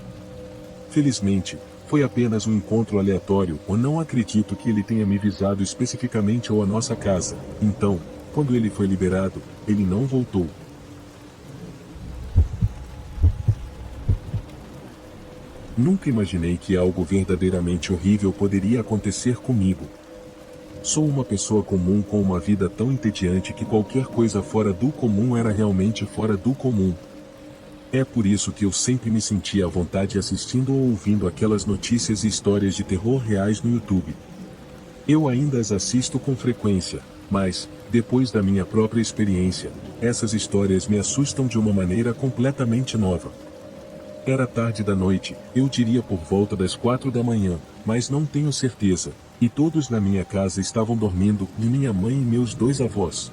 Felizmente, foi apenas um encontro aleatório, ou não acredito que ele tenha me visado especificamente ou a nossa casa, então, quando ele foi liberado, ele não voltou. Nunca imaginei que algo verdadeiramente horrível poderia acontecer comigo. Sou uma pessoa comum com uma vida tão entediante que qualquer coisa fora do comum era realmente fora do comum. É por isso que eu sempre me sentia à vontade assistindo ou ouvindo aquelas notícias e histórias de terror reais no YouTube. Eu ainda as assisto com frequência, mas, depois da minha própria experiência, essas histórias me assustam de uma maneira completamente nova. Era tarde da noite, eu diria por volta das 4 da manhã, mas não tenho certeza, e todos na minha casa estavam dormindo, e minha mãe e meus 2 avós.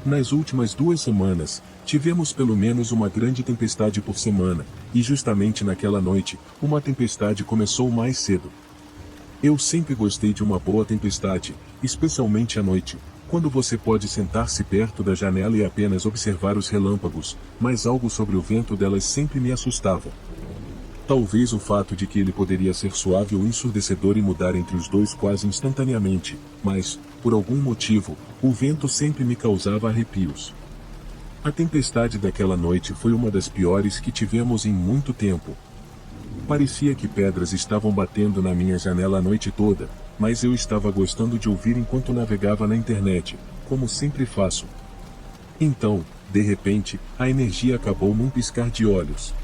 Nas últimas 2 semanas, tivemos pelo menos uma grande tempestade por semana, e justamente naquela noite, uma tempestade começou mais cedo. Eu sempre gostei de uma boa tempestade, especialmente à noite, quando você pode sentar-se perto da janela e apenas observar os relâmpagos, mas algo sobre o vento delas sempre me assustava. Talvez o fato de que ele poderia ser suave ou ensurdecedor e mudar entre os dois quase instantaneamente, mas, por algum motivo, o vento sempre me causava arrepios. A tempestade daquela noite foi uma das piores que tivemos em muito tempo. Parecia que pedras estavam batendo na minha janela a noite toda, mas eu estava gostando de ouvir enquanto navegava na internet, como sempre faço. Então, de repente, a energia acabou num piscar de olhos.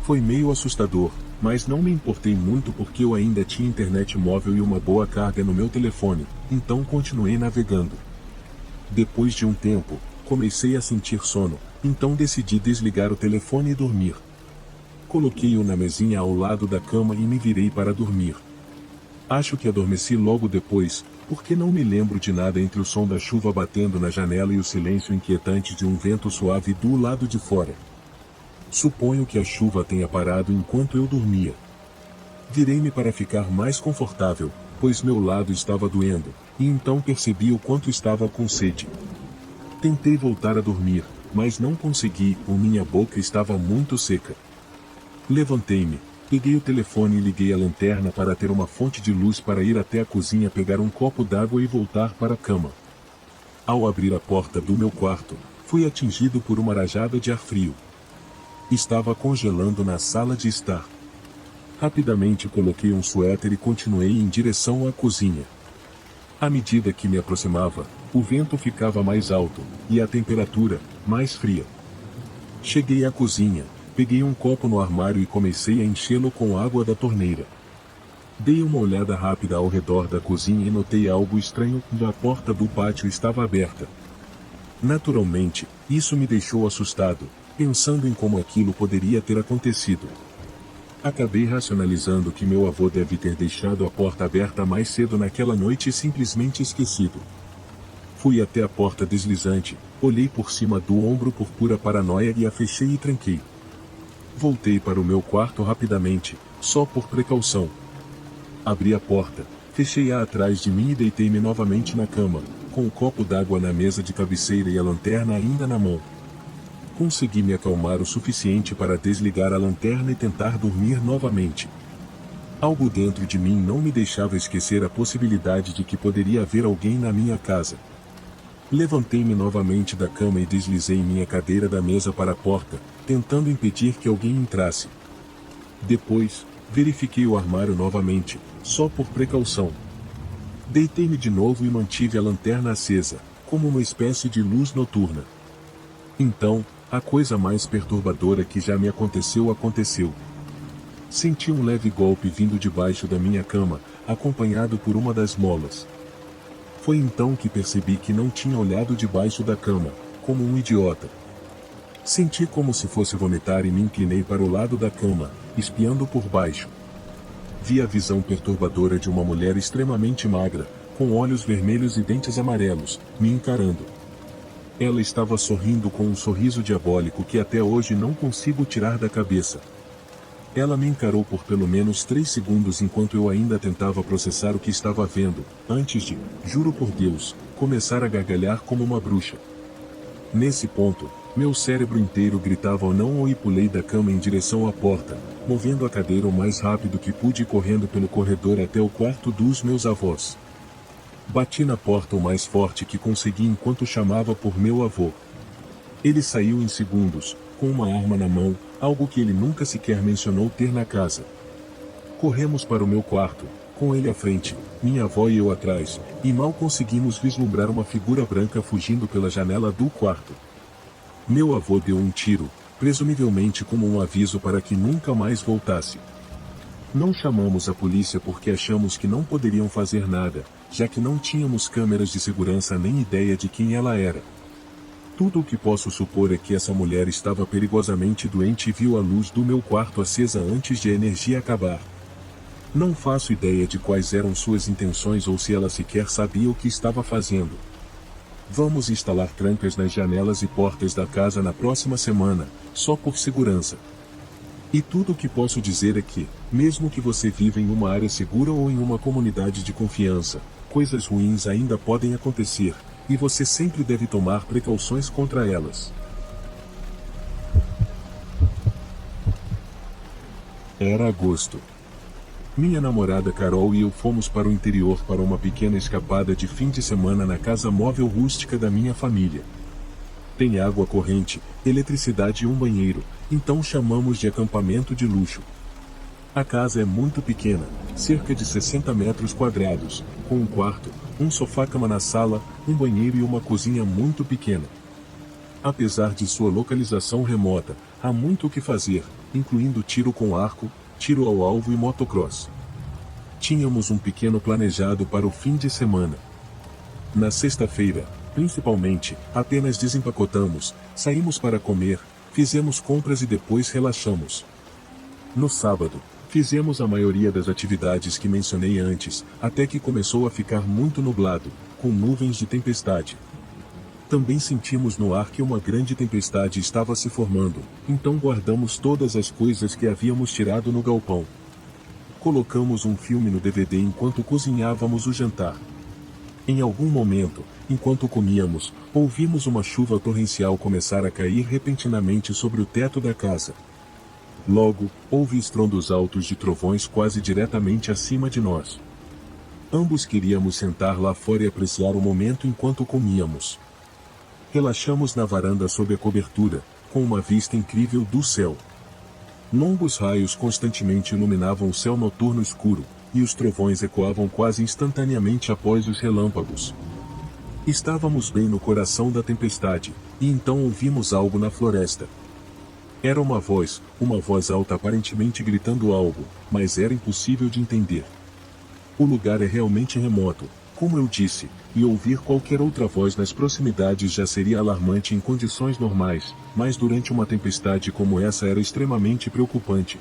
Foi meio assustador, mas não me importei muito porque eu ainda tinha internet móvel e uma boa carga no meu telefone, então continuei navegando. Depois de um tempo, comecei a sentir sono, então decidi desligar o telefone e dormir. Coloquei-o na mesinha ao lado da cama e me virei para dormir. Acho que adormeci logo depois, porque não me lembro de nada entre o som da chuva batendo na janela e o silêncio inquietante de um vento suave do lado de fora. Suponho que a chuva tenha parado enquanto eu dormia. Virei-me para ficar mais confortável, pois meu lado estava doendo, e então percebi o quanto estava com sede. Tentei voltar a dormir, mas não consegui, minha boca estava muito seca. Levantei-me, peguei o telefone e liguei a lanterna para ter uma fonte de luz para ir até a cozinha pegar um copo d'água e voltar para a cama. Ao abrir a porta do meu quarto, fui atingido por uma rajada de ar frio. Estava congelando na sala de estar. Rapidamente coloquei um suéter e continuei em direção à cozinha. À medida que me aproximava, o vento ficava mais alto, e a temperatura, mais fria. Cheguei à cozinha, peguei um copo no armário e comecei a enchê-lo com água da torneira. Dei uma olhada rápida ao redor da cozinha e notei algo estranho, a porta do pátio estava aberta. Naturalmente, isso me deixou assustado, pensando em como aquilo poderia ter acontecido. Acabei racionalizando que meu avô deve ter deixado a porta aberta mais cedo naquela noite e simplesmente esquecido. Fui até a porta deslizante, olhei por cima do ombro por pura paranoia e a fechei e tranquei. Voltei para o meu quarto rapidamente, só por precaução. Abri a porta, fechei-a atrás de mim e deitei-me novamente na cama, com o copo d'água na mesa de cabeceira e a lanterna ainda na mão. Consegui me acalmar o suficiente para desligar a lanterna e tentar dormir novamente. Algo dentro de mim não me deixava esquecer a possibilidade de que poderia haver alguém na minha casa. Levantei-me novamente da cama e deslizei minha cadeira da mesa para a porta, tentando impedir que alguém entrasse. Depois, verifiquei o armário novamente, só por precaução. Deitei-me de novo e mantive a lanterna acesa, como uma espécie de luz noturna. Então, a coisa mais perturbadora que já me aconteceu. Senti um leve golpe vindo debaixo da minha cama, acompanhado por uma das molas. Foi então que percebi que não tinha olhado debaixo da cama, como um idiota. Senti como se fosse vomitar e me inclinei para o lado da cama, espiando por baixo. Vi a visão perturbadora de uma mulher extremamente magra, com olhos vermelhos e dentes amarelos, me encarando. Ela estava sorrindo com um sorriso diabólico que até hoje não consigo tirar da cabeça. Ela me encarou por pelo menos 3 segundos enquanto eu ainda tentava processar o que estava vendo, antes de, juro por Deus, começar a gargalhar como uma bruxa. Nesse ponto, meu cérebro inteiro gritava ou não e pulei da cama em direção à porta, movendo a cadeira o mais rápido que pude e correndo pelo corredor até o quarto dos meus avós. Bati na porta o mais forte que consegui enquanto chamava por meu avô. Ele saiu em segundos, com uma arma na mão, algo que ele nunca sequer mencionou ter na casa. Corremos para o meu quarto, com ele à frente, minha avó e eu atrás, e mal conseguimos vislumbrar uma figura branca fugindo pela janela do quarto. Meu avô deu um tiro, presumivelmente como um aviso para que nunca mais voltasse. Não chamamos a polícia porque achamos que não poderiam fazer nada, já que não tínhamos câmeras de segurança nem ideia de quem ela era. Tudo o que posso supor é que essa mulher estava perigosamente doente e viu a luz do meu quarto acesa antes de a energia acabar. Não faço ideia de quais eram suas intenções ou se ela sequer sabia o que estava fazendo. Vamos instalar trancas nas janelas e portas da casa na próxima semana, só por segurança. E tudo o que posso dizer é que, mesmo que você viva em uma área segura ou em uma comunidade de confiança, coisas ruins ainda podem acontecer, e você sempre deve tomar precauções contra elas. Era agosto. Minha namorada Carol e eu fomos para o interior para uma pequena escapada de fim de semana na casa móvel rústica da minha família. Tem água corrente, eletricidade e um banheiro, então chamamos de acampamento de luxo. A casa é muito pequena, cerca de 60 metros quadrados, com um quarto, um sofá-cama na sala, um banheiro e uma cozinha muito pequena. Apesar de sua localização remota, há muito o que fazer, incluindo tiro com arco, tiro ao alvo e motocross. Tínhamos um pequeno planejado para o fim de semana. Na sexta-feira, principalmente, apenas desempacotamos, saímos para comer, fizemos compras e depois relaxamos. No sábado, fizemos a maioria das atividades que mencionei antes, até que começou a ficar muito nublado, com nuvens de tempestade. Também sentimos no ar que uma grande tempestade estava se formando, então guardamos todas as coisas que havíamos tirado no galpão. Colocamos um filme no DVD enquanto cozinhávamos o jantar. Em algum momento, enquanto comíamos, ouvimos uma chuva torrencial começar a cair repentinamente sobre o teto da casa. Logo, houve estrondos altos de trovões quase diretamente acima de nós. Ambos queríamos sentar lá fora e apreciar o momento enquanto comíamos. Relaxamos na varanda sob a cobertura, com uma vista incrível do céu. Longos raios constantemente iluminavam o céu noturno escuro, e os trovões ecoavam quase instantaneamente após os relâmpagos. Estávamos bem no coração da tempestade, e então ouvimos algo na floresta. Era uma voz alta aparentemente gritando algo, mas era impossível de entender. O lugar é realmente remoto, como eu disse, e ouvir qualquer outra voz nas proximidades já seria alarmante em condições normais, mas durante uma tempestade como essa era extremamente preocupante.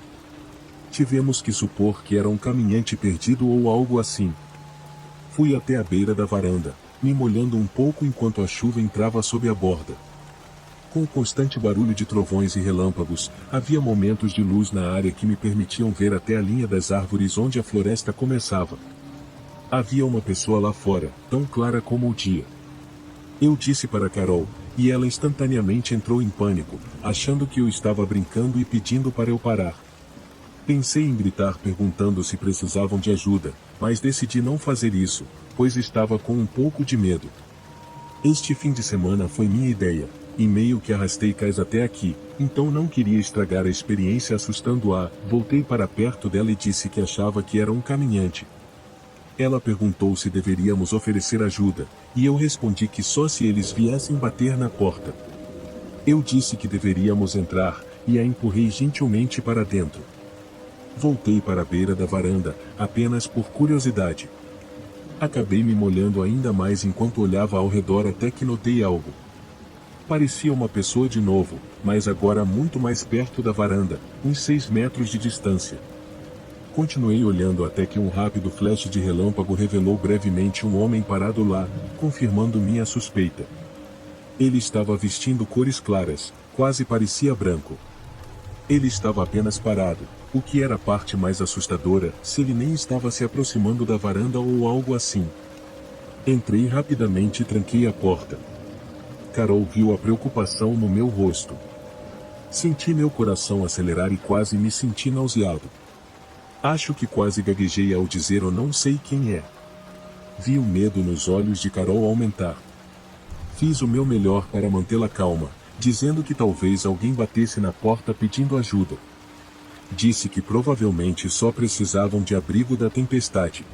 Tivemos que supor que era um caminhante perdido ou algo assim. Fui até a beira da varanda, me molhando um pouco enquanto a chuva entrava sob a borda. Com o constante barulho de trovões e relâmpagos, havia momentos de luz na área que me permitiam ver até a linha das árvores onde a floresta começava. Havia uma pessoa lá fora, tão clara como o dia. Eu disse para Carol, e ela instantaneamente entrou em pânico, achando que eu estava brincando e pedindo para eu parar. Pensei em gritar perguntando se precisavam de ajuda, mas decidi não fazer isso, pois estava com um pouco de medo. Este fim de semana foi minha ideia, e meio que arrastei Kais até aqui, então não queria estragar a experiência assustando-a. Voltei para perto dela e disse que achava que era um caminhante. Ela perguntou se deveríamos oferecer ajuda, e eu respondi que só se eles viessem bater na porta. Eu disse que deveríamos entrar, e a empurrei gentilmente para dentro. Voltei para a beira da varanda, apenas por curiosidade. Acabei me molhando ainda mais enquanto olhava ao redor até que notei algo. Parecia uma pessoa de novo, mas agora muito mais perto da varanda, uns 6 metros de distância. Continuei olhando até que um rápido flash de relâmpago revelou brevemente um homem parado lá, confirmando minha suspeita. Ele estava vestindo cores claras, quase parecia branco. Ele estava apenas parado, o que era a parte mais assustadora, se ele nem estava se aproximando da varanda ou algo assim. Entrei rapidamente e tranquei a porta. Carol viu a preocupação no meu rosto. Senti meu coração acelerar e quase me senti nauseado. Acho que quase gaguejei ao dizer eu não sei quem é. Vi o medo nos olhos de Carol aumentar. Fiz o meu melhor para mantê-la calma, dizendo que talvez alguém batesse na porta pedindo ajuda. Disse que provavelmente só precisavam de abrigo da tempestade.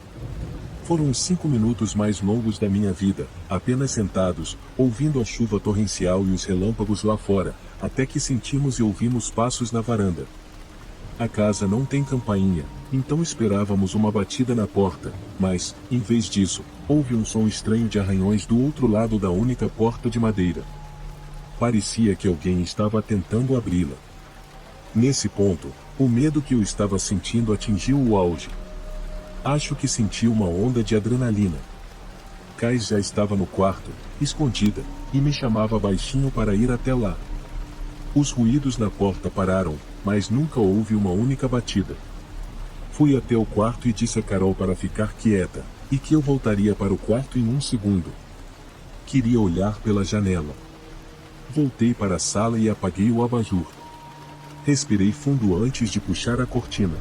Foram os 5 minutos mais longos da minha vida, apenas sentados, ouvindo a chuva torrencial e os relâmpagos lá fora, até que sentimos e ouvimos passos na varanda. A casa não tem campainha, então esperávamos uma batida na porta, mas, em vez disso, houve um som estranho de arranhões do outro lado da única porta de madeira. parecia que alguém estava tentando abri-la. Nesse ponto, o medo que eu estava sentindo atingiu o auge. Acho que senti uma onda de adrenalina. Kais já estava no quarto, escondida, e me chamava baixinho para ir até lá. Os ruídos na porta pararam, mas nunca houve uma única batida. Fui até o quarto e disse a Carol para ficar quieta, e que eu voltaria para o quarto em um segundo. Queria olhar pela janela. Voltei para a sala e apaguei o abajur. Respirei fundo antes de puxar a cortina.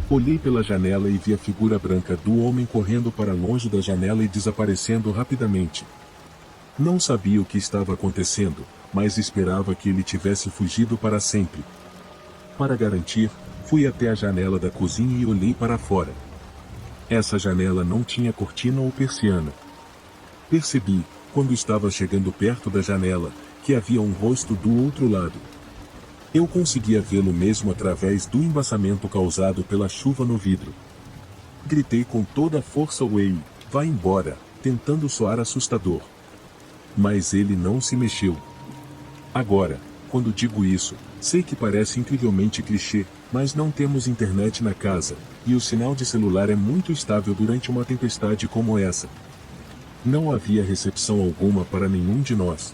Olhei pela janela e vi a figura branca do homem correndo para longe da janela e desaparecendo rapidamente. Não sabia o que estava acontecendo, mas esperava que ele tivesse fugido para sempre. Para garantir, fui até a janela da cozinha e olhei para fora. Essa janela não tinha cortina ou persiana. Percebi, quando estava chegando perto da janela, que havia um rosto do outro lado. Eu conseguia vê-lo mesmo através do embaçamento causado pela chuva no vidro. Gritei com toda a força: "Wei, vá embora", tentando soar assustador. Mas ele não se mexeu. Agora, quando digo isso, sei que parece incrivelmente clichê, mas não temos internet na casa, e o sinal de celular é muito estável durante uma tempestade como essa. Não havia recepção alguma para nenhum de nós.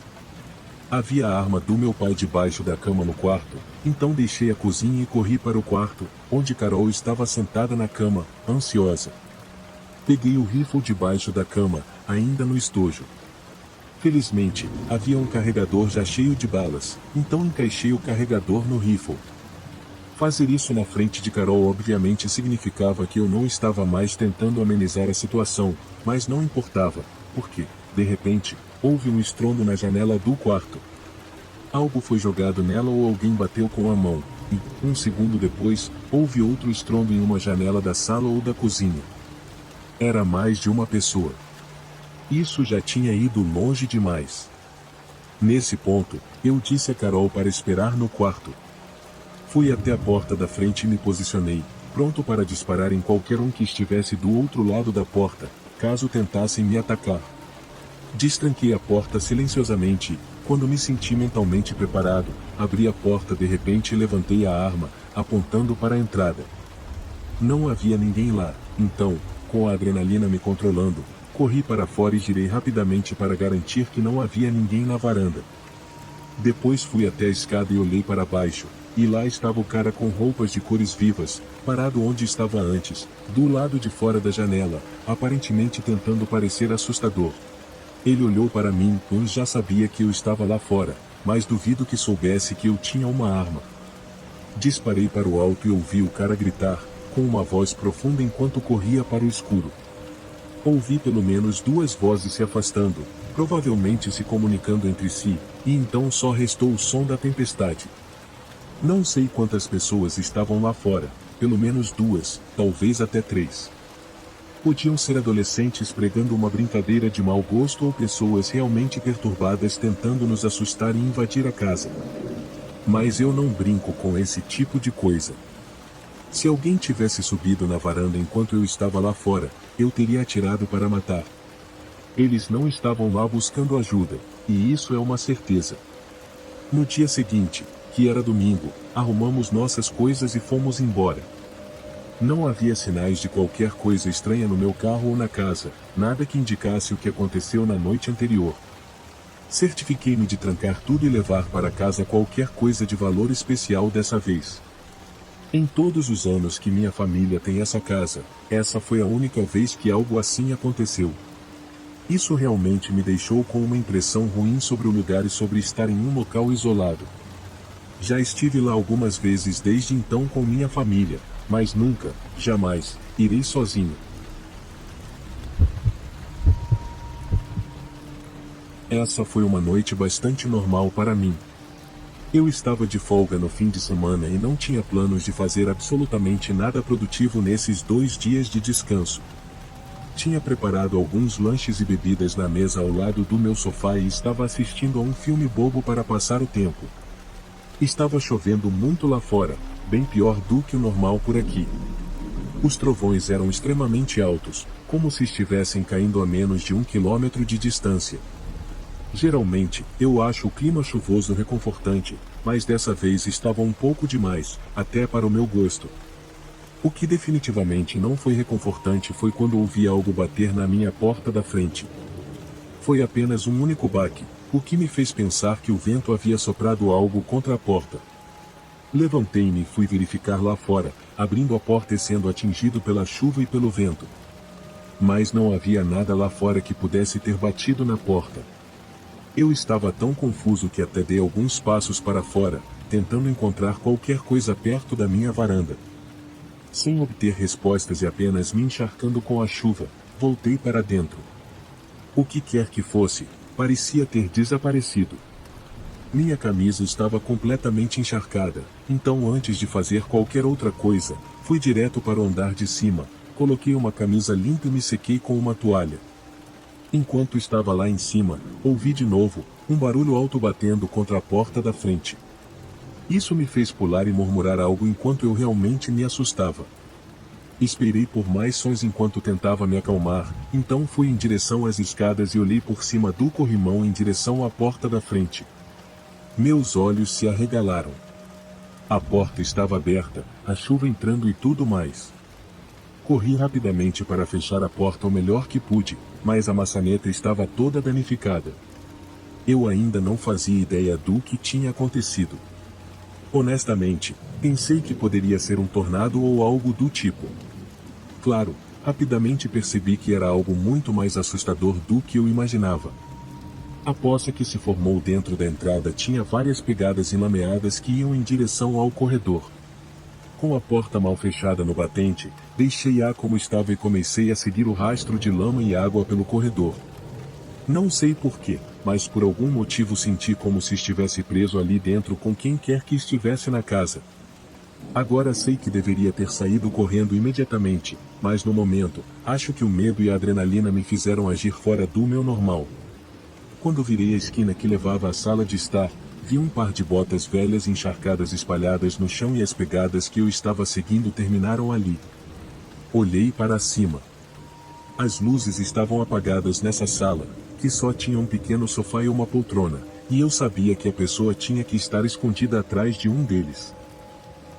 Havia a arma do meu pai debaixo da cama no quarto, então deixei a cozinha e corri para o quarto, onde Carol estava sentada na cama, ansiosa. Peguei o rifle debaixo da cama, ainda no estojo. Felizmente, havia um carregador já cheio de balas, então encaixei o carregador no rifle. Fazer isso na frente de Carol obviamente significava que eu não estava mais tentando amenizar a situação, mas não importava, porque, de repente, houve um estrondo na janela do quarto. Algo foi jogado nela ou alguém bateu com a mão, e, um segundo depois, houve outro estrondo em uma janela da sala ou da cozinha. Era mais de uma pessoa. Isso já tinha ido longe demais. Nesse ponto, eu disse a Carol para esperar no quarto. Fui até a porta da frente e me posicionei, pronto para disparar em qualquer um que estivesse do outro lado da porta, caso tentassem me atacar. Destranquei a porta silenciosamente e, quando me senti mentalmente preparado, abri a porta de repente e levantei a arma, apontando para a entrada. Não havia ninguém lá, então, com a adrenalina me controlando, corri para fora e girei rapidamente para garantir que não havia ninguém na varanda. Depois fui até a escada e olhei para baixo, e lá estava o cara com roupas de cores vivas, parado onde estava antes, do lado de fora da janela, aparentemente tentando parecer assustador. Ele olhou para mim, pois já sabia que eu estava lá fora, mas duvido que soubesse que eu tinha uma arma. Disparei para o alto e ouvi o cara gritar, com uma voz profunda enquanto corria para o escuro. Ouvi pelo menos duas vozes se afastando, provavelmente se comunicando entre si, e então só restou o som da tempestade. Não sei quantas pessoas estavam lá fora, pelo menos duas, talvez até três. Podiam ser adolescentes pregando uma brincadeira de mau gosto ou pessoas realmente perturbadas tentando nos assustar e invadir a casa. Mas eu não brinco com esse tipo de coisa. Se alguém tivesse subido na varanda enquanto eu estava lá fora, eu teria atirado para matar. Eles não estavam lá buscando ajuda, e isso é uma certeza. No dia seguinte, que era domingo, arrumamos nossas coisas e fomos embora. Não havia sinais de qualquer coisa estranha no meu carro ou na casa, nada que indicasse o que aconteceu na noite anterior. Certifiquei-me de trancar tudo e levar para casa qualquer coisa de valor especial dessa vez. Em todos os anos que minha família tem essa casa, essa foi a única vez que algo assim aconteceu. Isso realmente me deixou com uma impressão ruim sobre o lugar e sobre estar em um local isolado. Já estive lá algumas vezes desde então com minha família, mas nunca, jamais, irei sozinho. Essa foi uma noite bastante normal para mim. Eu estava de folga no fim de semana e não tinha planos de fazer absolutamente nada produtivo nesses 2 dias de descanso. Tinha preparado alguns lanches e bebidas na mesa ao lado do meu sofá e estava assistindo a um filme bobo para passar o tempo. Estava chovendo muito lá fora, bem pior do que o normal por aqui. Os trovões eram extremamente altos, como se estivessem caindo a menos de 1 quilômetro de distância. Geralmente, eu acho o clima chuvoso reconfortante, mas dessa vez estava um pouco demais, até para o meu gosto. O que definitivamente não foi reconfortante foi quando ouvi algo bater na minha porta da frente. Foi apenas um único baque, o que me fez pensar que o vento havia soprado algo contra a porta. Levantei-me e fui verificar lá fora, abrindo a porta e sendo atingido pela chuva e pelo vento. Mas não havia nada lá fora que pudesse ter batido na porta. Eu estava tão confuso que até dei alguns passos para fora, tentando encontrar qualquer coisa perto da minha varanda. Sem obter respostas e apenas me encharcando com a chuva, voltei para dentro. O que quer que fosse, parecia ter desaparecido. Minha camisa estava completamente encharcada, então antes de fazer qualquer outra coisa, fui direto para o andar de cima, coloquei uma camisa limpa e me sequei com uma toalha. Enquanto estava lá em cima, ouvi de novo um barulho alto batendo contra a porta da frente. Isso me fez pular e murmurar algo enquanto eu realmente me assustava. Esperei por mais sons enquanto tentava me acalmar, então fui em direção às escadas e olhei por cima do corrimão em direção à porta da frente. Meus olhos se arregalaram. A porta estava aberta, a chuva entrando e tudo mais. Corri rapidamente para fechar a porta o melhor que pude, mas a maçaneta estava toda danificada. Eu ainda não fazia ideia do que tinha acontecido. Honestamente, pensei que poderia ser um tornado ou algo do tipo. Claro, rapidamente percebi que era algo muito mais assustador do que eu imaginava. A poça que se formou dentro da entrada tinha várias pegadas enlameadas que iam em direção ao corredor. Com a porta mal fechada no batente, deixei-a como estava e comecei a seguir o rastro de lama e água pelo corredor. Não sei porquê, mas por algum motivo senti como se estivesse preso ali dentro com quem quer que estivesse na casa. Agora sei que deveria ter saído correndo imediatamente, mas no momento, acho que o medo e a adrenalina me fizeram agir fora do meu normal. Quando virei a esquina que levava à sala de estar, vi um par de botas velhas encharcadas espalhadas no chão e as pegadas que eu estava seguindo terminaram ali. Olhei para cima. As luzes estavam apagadas nessa sala, que só tinha um pequeno sofá e uma poltrona, e eu sabia que a pessoa tinha que estar escondida atrás de um deles.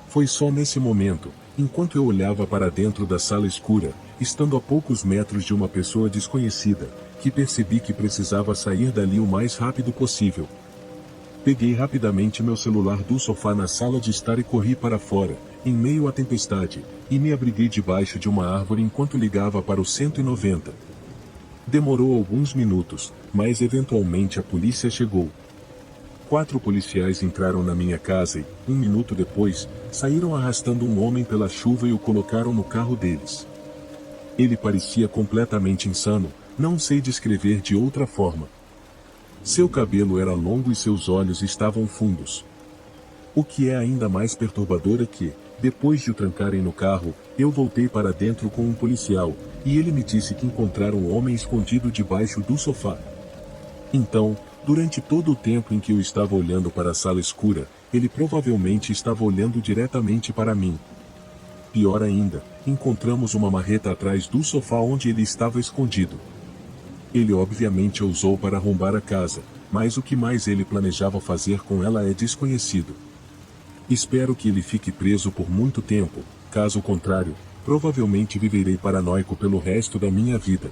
Foi só nesse momento, enquanto eu olhava para dentro da sala escura, estando a poucos metros de uma pessoa desconhecida, que percebi que precisava sair dali o mais rápido possível. Peguei rapidamente meu celular do sofá na sala de estar e corri para fora, em meio à tempestade, e me abriguei debaixo de uma árvore enquanto ligava para o 190. Demorou alguns minutos, mas eventualmente a polícia chegou. 4 policiais entraram na minha casa e, um minuto depois, saíram arrastando um homem pela chuva e o colocaram no carro deles. Ele parecia completamente insano, não sei descrever de outra forma. Seu cabelo era longo e seus olhos estavam fundos. O que é ainda mais perturbador é que, depois de o trancarem no carro, eu voltei para dentro com um policial, e ele me disse que encontraram um homem escondido debaixo do sofá. Então, durante todo o tempo em que eu estava olhando para a sala escura, ele provavelmente estava olhando diretamente para mim. Pior ainda, encontramos uma marreta atrás do sofá onde ele estava escondido. Ele obviamente a usou para arrombar a casa, mas o que mais ele planejava fazer com ela é desconhecido. Espero que ele fique preso por muito tempo, caso contrário, provavelmente viverei paranoico pelo resto da minha vida.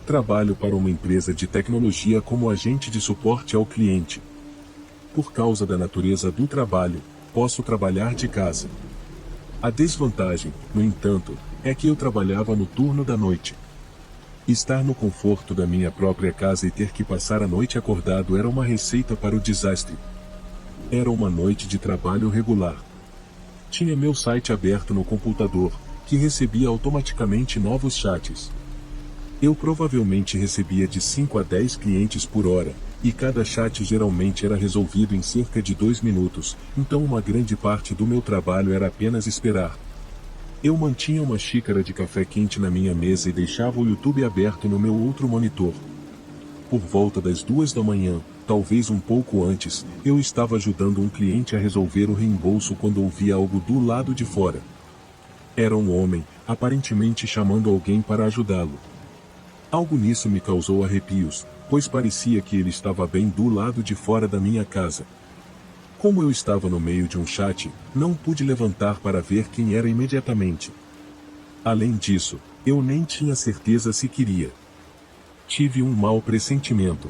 Trabalho para uma empresa de tecnologia como agente de suporte ao cliente. Por causa da natureza do trabalho, posso trabalhar de casa. A desvantagem, no entanto, é que eu trabalhava no turno da noite. Estar no conforto da minha própria casa e ter que passar a noite acordado era uma receita para o desastre. Era uma noite de trabalho regular. Tinha meu site aberto no computador, que recebia automaticamente novos chats. Eu provavelmente recebia de 5 a 10 clientes por hora, e cada chat geralmente era resolvido em cerca de 2 minutos, então uma grande parte do meu trabalho era apenas esperar. Eu mantinha uma xícara de café quente na minha mesa e deixava o YouTube aberto no meu outro monitor. Por volta das 2 da manhã, talvez um pouco antes, eu estava ajudando um cliente a resolver o reembolso quando ouvi algo do lado de fora. Era um homem, aparentemente chamando alguém para ajudá-lo. Algo nisso me causou arrepios, pois parecia que ele estava bem do lado de fora da minha casa. Como eu estava no meio de um chat, não pude levantar para ver quem era imediatamente. Além disso, eu nem tinha certeza se queria. Tive um mau pressentimento.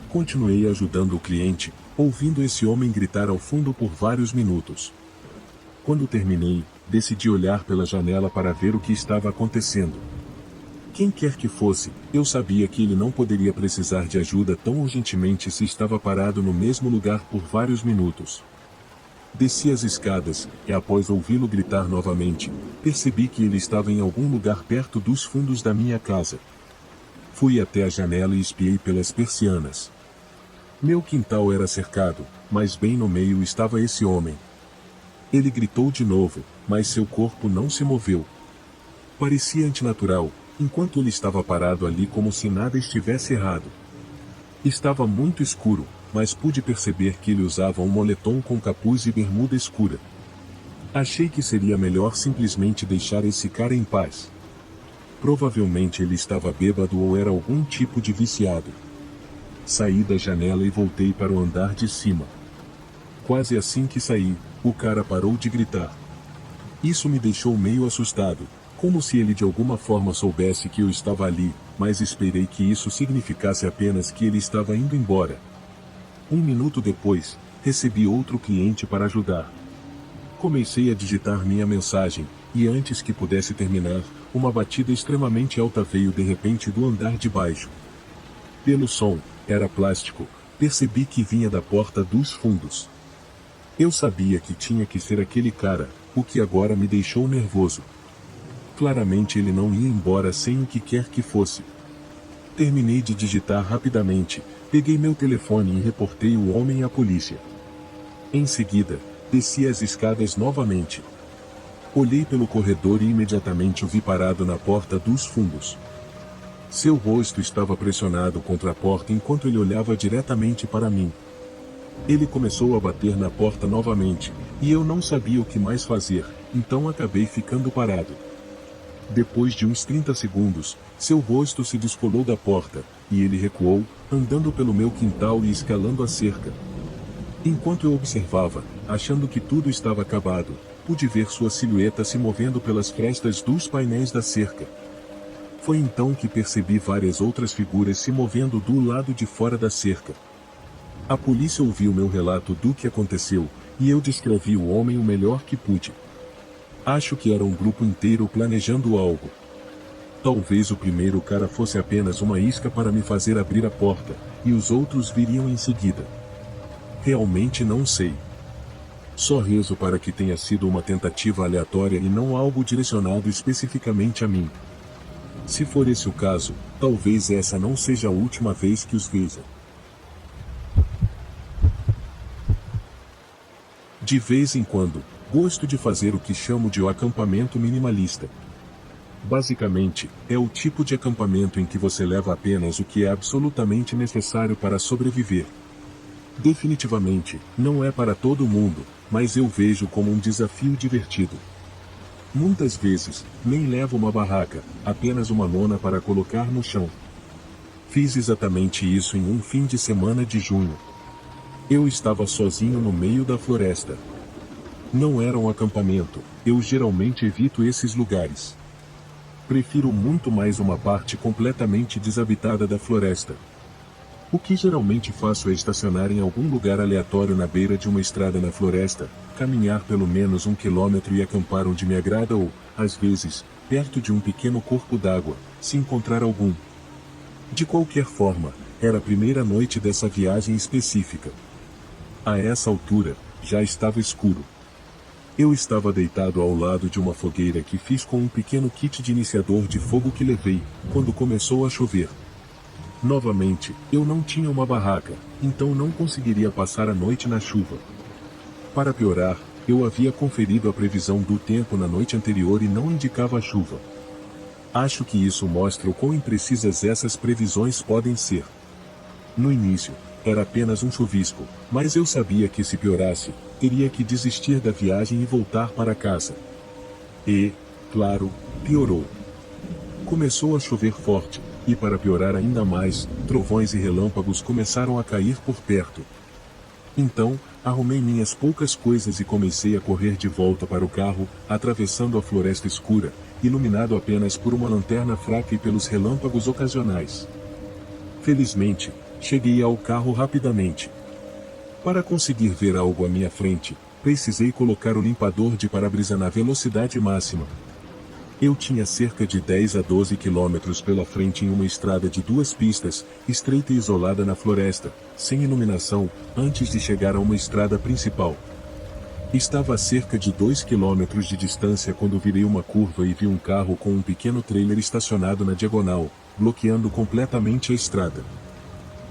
Continuei ajudando o cliente, ouvindo esse homem gritar ao fundo por vários minutos. Quando terminei, decidi olhar pela janela para ver o que estava acontecendo. Quem quer que fosse, eu sabia que ele não poderia precisar de ajuda tão urgentemente se estava parado no mesmo lugar por vários minutos. Desci as escadas, e após ouvi-lo gritar novamente, percebi que ele estava em algum lugar perto dos fundos da minha casa. Fui até a janela e espiei pelas persianas. Meu quintal era cercado, mas bem no meio estava esse homem. Ele gritou de novo, mas seu corpo não se moveu. Parecia antinatural, enquanto ele estava parado ali como se nada estivesse errado. Estava muito escuro, mas pude perceber que ele usava um moletom com capuz e bermuda escura. Achei que seria melhor simplesmente deixar esse cara em paz. Provavelmente ele estava bêbado ou era algum tipo de viciado. Saí da janela e voltei para o andar de cima. Quase assim que saí, o cara parou de gritar. Isso me deixou meio assustado, como se ele de alguma forma soubesse que eu estava ali, mas esperei que isso significasse apenas que ele estava indo embora. Um minuto depois, recebi outro cliente para ajudar. Comecei a digitar minha mensagem, e antes que pudesse terminar, uma batida extremamente alta veio de repente do andar de baixo. Pelo som, era plástico, percebi que vinha da porta dos fundos. Eu sabia que tinha que ser aquele cara, o que agora me deixou nervoso. Claramente ele não ia embora sem o que quer que fosse. Terminei de digitar rapidamente, peguei meu telefone e reportei o homem à polícia. Em seguida, desci as escadas novamente. Olhei pelo corredor e imediatamente o vi parado na porta dos fundos. Seu rosto estava pressionado contra a porta enquanto ele olhava diretamente para mim. Ele começou a bater na porta novamente, e eu não sabia o que mais fazer, então acabei ficando parado. Depois de uns 30 segundos, seu rosto se descolou da porta, e ele recuou, andando pelo meu quintal e escalando a cerca. Enquanto eu observava, achando que tudo estava acabado, pude ver sua silhueta se movendo pelas frestas dos painéis da cerca. Foi então que percebi várias outras figuras se movendo do lado de fora da cerca. A polícia ouviu meu relato do que aconteceu, e eu descrevi o homem o melhor que pude. Acho que era um grupo inteiro planejando algo. Talvez o primeiro cara fosse apenas uma isca para me fazer abrir a porta, e os outros viriam em seguida. Realmente não sei. Só rezo para que tenha sido uma tentativa aleatória e não algo direcionado especificamente a mim. Se for esse o caso, talvez essa não seja a última vez que os veja. De vez em quando, gosto de fazer o que chamo de o acampamento minimalista. Basicamente, é o tipo de acampamento em que você leva apenas o que é absolutamente necessário para sobreviver. Definitivamente, não é para todo mundo, mas eu vejo como um desafio divertido. Muitas vezes, nem levo uma barraca, apenas uma lona para colocar no chão. Fiz exatamente isso em um fim de semana de junho. Eu estava sozinho no meio da floresta. Não era um acampamento, eu geralmente evito esses lugares. Prefiro muito mais uma parte completamente desabitada da floresta. O que geralmente faço é estacionar em algum lugar aleatório na beira de uma estrada na floresta, caminhar pelo menos 1 quilômetro e acampar onde me agrada ou, às vezes, perto de um pequeno corpo d'água, se encontrar algum. De qualquer forma, era a primeira noite dessa viagem específica. A essa altura, já estava escuro. Eu estava deitado ao lado de uma fogueira que fiz com um pequeno kit de iniciador de fogo que levei, quando começou a chover. Novamente, eu não tinha uma barraca, então não conseguiria passar a noite na chuva. Para piorar, eu havia conferido a previsão do tempo na noite anterior e não indicava chuva. Acho que isso mostra o quão imprecisas essas previsões podem ser. No início, era apenas um chuvisco, mas eu sabia que se piorasse, teria que desistir da viagem e voltar para casa. E, claro, piorou. Começou a chover forte, e para piorar ainda mais, trovões e relâmpagos começaram a cair por perto. Então, arrumei minhas poucas coisas e comecei a correr de volta para o carro, atravessando a floresta escura, iluminado apenas por uma lanterna fraca e pelos relâmpagos ocasionais. Felizmente, cheguei ao carro rapidamente. Para conseguir ver algo à minha frente, precisei colocar o limpador de para-brisa na velocidade máxima. Eu tinha cerca de 10 a 12 quilômetros pela frente em uma estrada de 2 pistas, estreita e isolada na floresta, sem iluminação, antes de chegar a uma estrada principal. Estava a cerca de 2 quilômetros de distância quando virei uma curva e vi um carro com um pequeno trailer estacionado na diagonal, bloqueando completamente a estrada.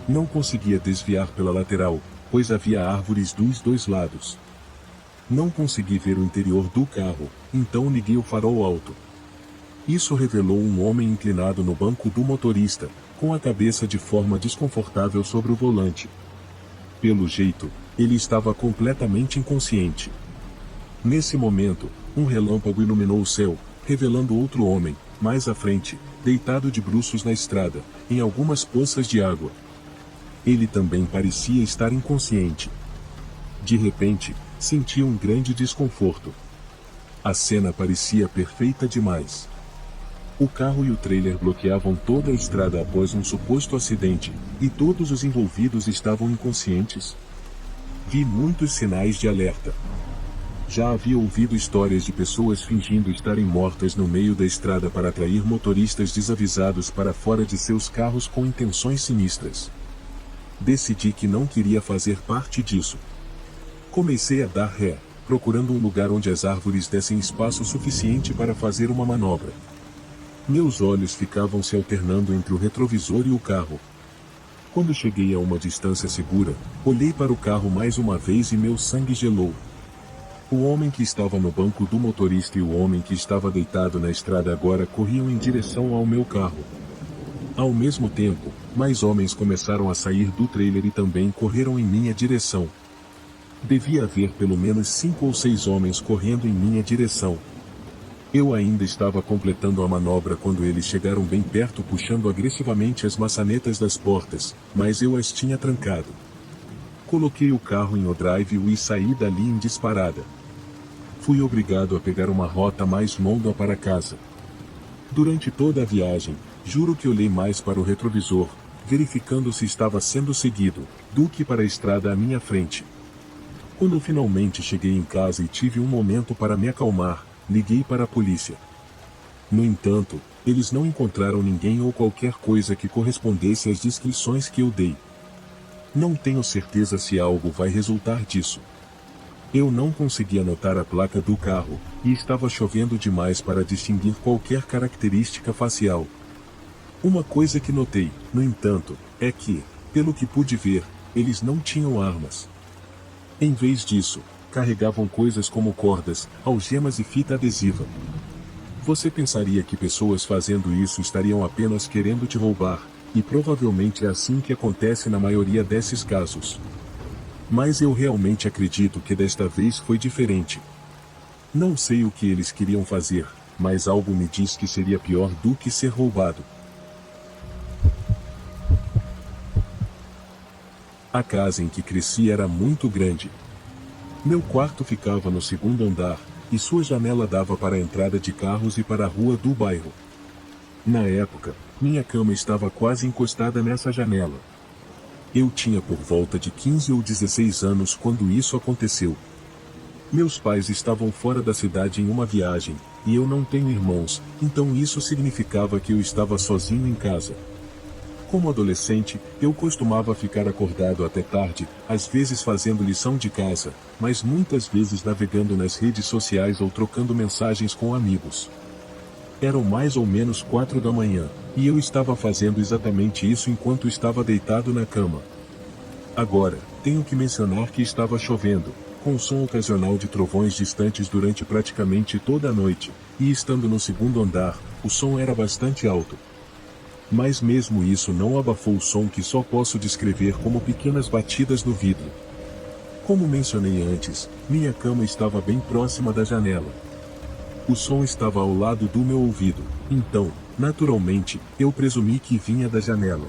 Não conseguia desviar pela lateral, pois havia árvores dos 2 lados. Não consegui ver o interior do carro, então liguei o farol alto. Isso revelou um homem inclinado no banco do motorista, com a cabeça de forma desconfortável sobre o volante. Pelo jeito, ele estava completamente inconsciente. Nesse momento, um relâmpago iluminou o céu, revelando outro homem, mais à frente, deitado de bruços na estrada, em algumas poças de água. Ele também parecia estar inconsciente. De repente, senti um grande desconforto. A cena parecia perfeita demais. O carro e o trailer bloqueavam toda a estrada após um suposto acidente, e todos os envolvidos estavam inconscientes. Vi muitos sinais de alerta. Já havia ouvido histórias de pessoas fingindo estarem mortas no meio da estrada para atrair motoristas desavisados para fora de seus carros com intenções sinistras. Decidi que não queria fazer parte disso. Comecei a dar ré, procurando um lugar onde as árvores dessem espaço suficiente para fazer uma manobra. Meus olhos ficavam se alternando entre o retrovisor e o carro. Quando cheguei a uma distância segura, olhei para o carro mais uma vez e meu sangue gelou. O homem que estava no banco do motorista e o homem que estava deitado na estrada agora corriam em direção ao meu carro. Ao mesmo tempo, mais homens começaram a sair do trailer e também correram em minha direção. Devia haver pelo menos 5 ou 6 homens correndo em minha direção. Eu ainda estava completando a manobra quando eles chegaram bem perto puxando agressivamente as maçanetas das portas, mas eu as tinha trancado. Coloquei o carro em overdrive e saí dali em disparada. Fui obrigado a pegar uma rota mais longa para casa. Durante toda a viagem, juro que olhei mais para o retrovisor, verificando se estava sendo seguido, do que para a estrada à minha frente. Quando finalmente cheguei em casa e tive um momento para me acalmar, liguei para a polícia. No entanto, eles não encontraram ninguém ou qualquer coisa que correspondesse às descrições que eu dei. Não tenho certeza se algo vai resultar disso. Eu não conseguia notar a placa do carro, e estava chovendo demais para distinguir qualquer característica facial. Uma coisa que notei, no entanto, é que, pelo que pude ver, eles não tinham armas. Em vez disso, carregavam coisas como cordas, algemas e fita adesiva. Você pensaria que pessoas fazendo isso estariam apenas querendo te roubar, e provavelmente é assim que acontece na maioria desses casos. Mas eu realmente acredito que desta vez foi diferente. Não sei o que eles queriam fazer, mas algo me diz que seria pior do que ser roubado. A casa em que cresci era muito grande. Meu quarto ficava no 2º andar, e sua janela dava para a entrada de carros e para a rua do bairro. Na época, minha cama estava quase encostada nessa janela. Eu tinha por volta de 15 ou 16 anos quando isso aconteceu. Meus pais estavam fora da cidade em uma viagem, e eu não tenho irmãos, então isso significava que eu estava sozinho em casa. Como adolescente, eu costumava ficar acordado até tarde, às vezes fazendo lição de casa, mas muitas vezes navegando nas redes sociais ou trocando mensagens com amigos. Eram mais ou menos 4 da manhã, e eu estava fazendo exatamente isso enquanto estava deitado na cama. Agora, tenho que mencionar que estava chovendo, com o som ocasional de trovões distantes durante praticamente toda a noite, e estando no 2º andar, o som era bastante alto. Mas mesmo isso não abafou o som que só posso descrever como pequenas batidas no vidro. Como mencionei antes, minha cama estava bem próxima da janela. O som estava ao lado do meu ouvido, então, naturalmente, eu presumi que vinha da janela.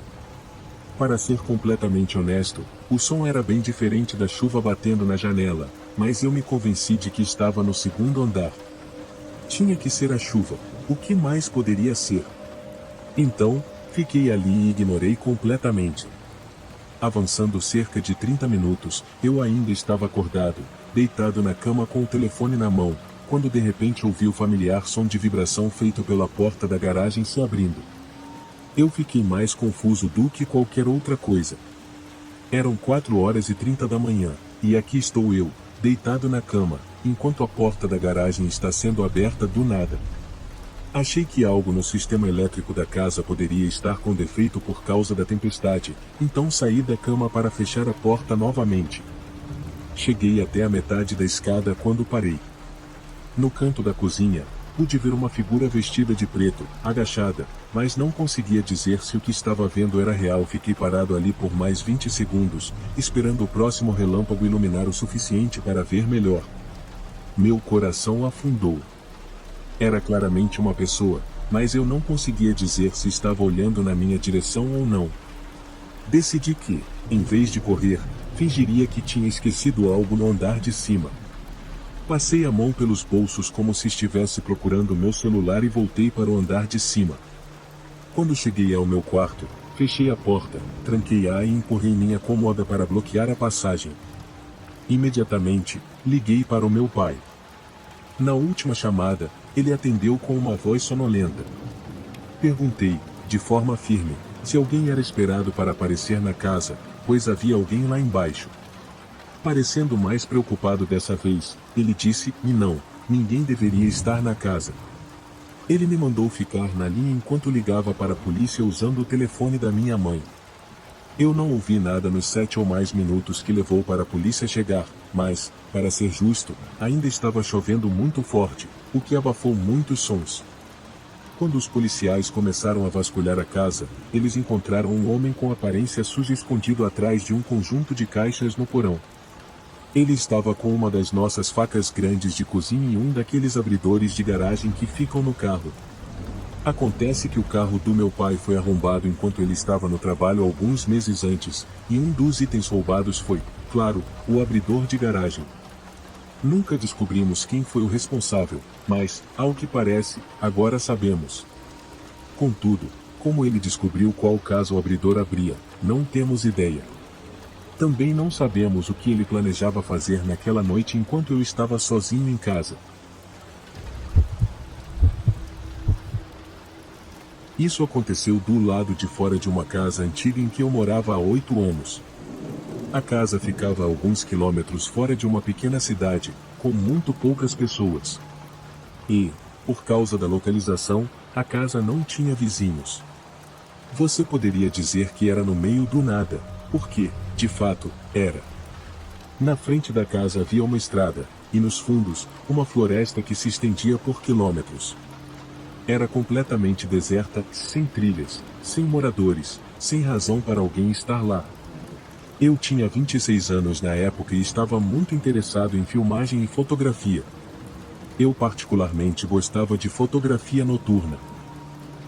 Para ser completamente honesto, o som era bem diferente da chuva batendo na janela, mas eu me convenci de que estava no segundo andar. Tinha que ser a chuva, o que mais poderia ser? Então, fiquei ali e ignorei completamente. Avançando cerca de 30 minutos, eu ainda estava acordado, deitado na cama com o telefone na mão, quando de repente ouvi o familiar som de vibração feito pela porta da garagem se abrindo. Eu fiquei mais confuso do que qualquer outra coisa. Eram 4h30 da manhã, e aqui estou eu, deitado na cama, enquanto a porta da garagem está sendo aberta do nada. Achei que algo no sistema elétrico da casa poderia estar com defeito por causa da tempestade, então saí da cama para fechar a porta novamente. Cheguei até a metade da escada quando parei. No canto da cozinha, pude ver uma figura vestida de preto, agachada, mas não conseguia dizer se o que estava vendo era real. Fiquei parado ali por mais 20 segundos, esperando o próximo relâmpago iluminar o suficiente para ver melhor. Meu coração afundou. Era claramente uma pessoa, mas eu não conseguia dizer se estava olhando na minha direção ou não. Decidi que, em vez de correr, fingiria que tinha esquecido algo no andar de cima. Passei a mão pelos bolsos como se estivesse procurando meu celular e voltei para o andar de cima. Quando cheguei ao meu quarto, fechei a porta, tranquei-a e empurrei minha cômoda para bloquear a passagem. Imediatamente, liguei para o meu pai. Na última chamada, ele atendeu com uma voz sonolenta. Perguntei, de forma firme, se alguém era esperado para aparecer na casa, pois havia alguém lá embaixo. Parecendo mais preocupado dessa vez, ele disse, e não, ninguém deveria estar na casa. Ele me mandou ficar na linha enquanto ligava para a polícia usando o telefone da minha mãe. Eu não ouvi nada nos 7 ou mais minutos que levou para a polícia chegar, mas, para ser justo, ainda estava chovendo muito forte, o que abafou muitos sons. Quando os policiais começaram a vasculhar a casa, eles encontraram um homem com aparência suja escondido atrás de um conjunto de caixas no porão. Ele estava com uma das nossas facas grandes de cozinha e um daqueles abridores de garagem que ficam no carro. Acontece que o carro do meu pai foi arrombado enquanto ele estava no trabalho alguns meses antes, e um dos itens roubados foi, claro, o abridor de garagem. Nunca descobrimos quem foi o responsável, mas, ao que parece, agora sabemos. Contudo, como ele descobriu qual caso o abridor abria, não temos ideia. Também não sabemos o que ele planejava fazer naquela noite enquanto eu estava sozinho em casa. Isso aconteceu do lado de fora de uma casa antiga em que eu morava há 8 anos. A casa ficava a alguns quilômetros fora de uma pequena cidade, com muito poucas pessoas. E, por causa da localização, a casa não tinha vizinhos. Você poderia dizer que era no meio do nada, porque, de fato, era. Na frente da casa havia uma estrada, e nos fundos, uma floresta que se estendia por quilômetros. Era completamente deserta, sem trilhas, sem moradores, sem razão para alguém estar lá. Eu tinha 26 anos na época e estava muito interessado em filmagem e fotografia. Eu particularmente gostava de fotografia noturna.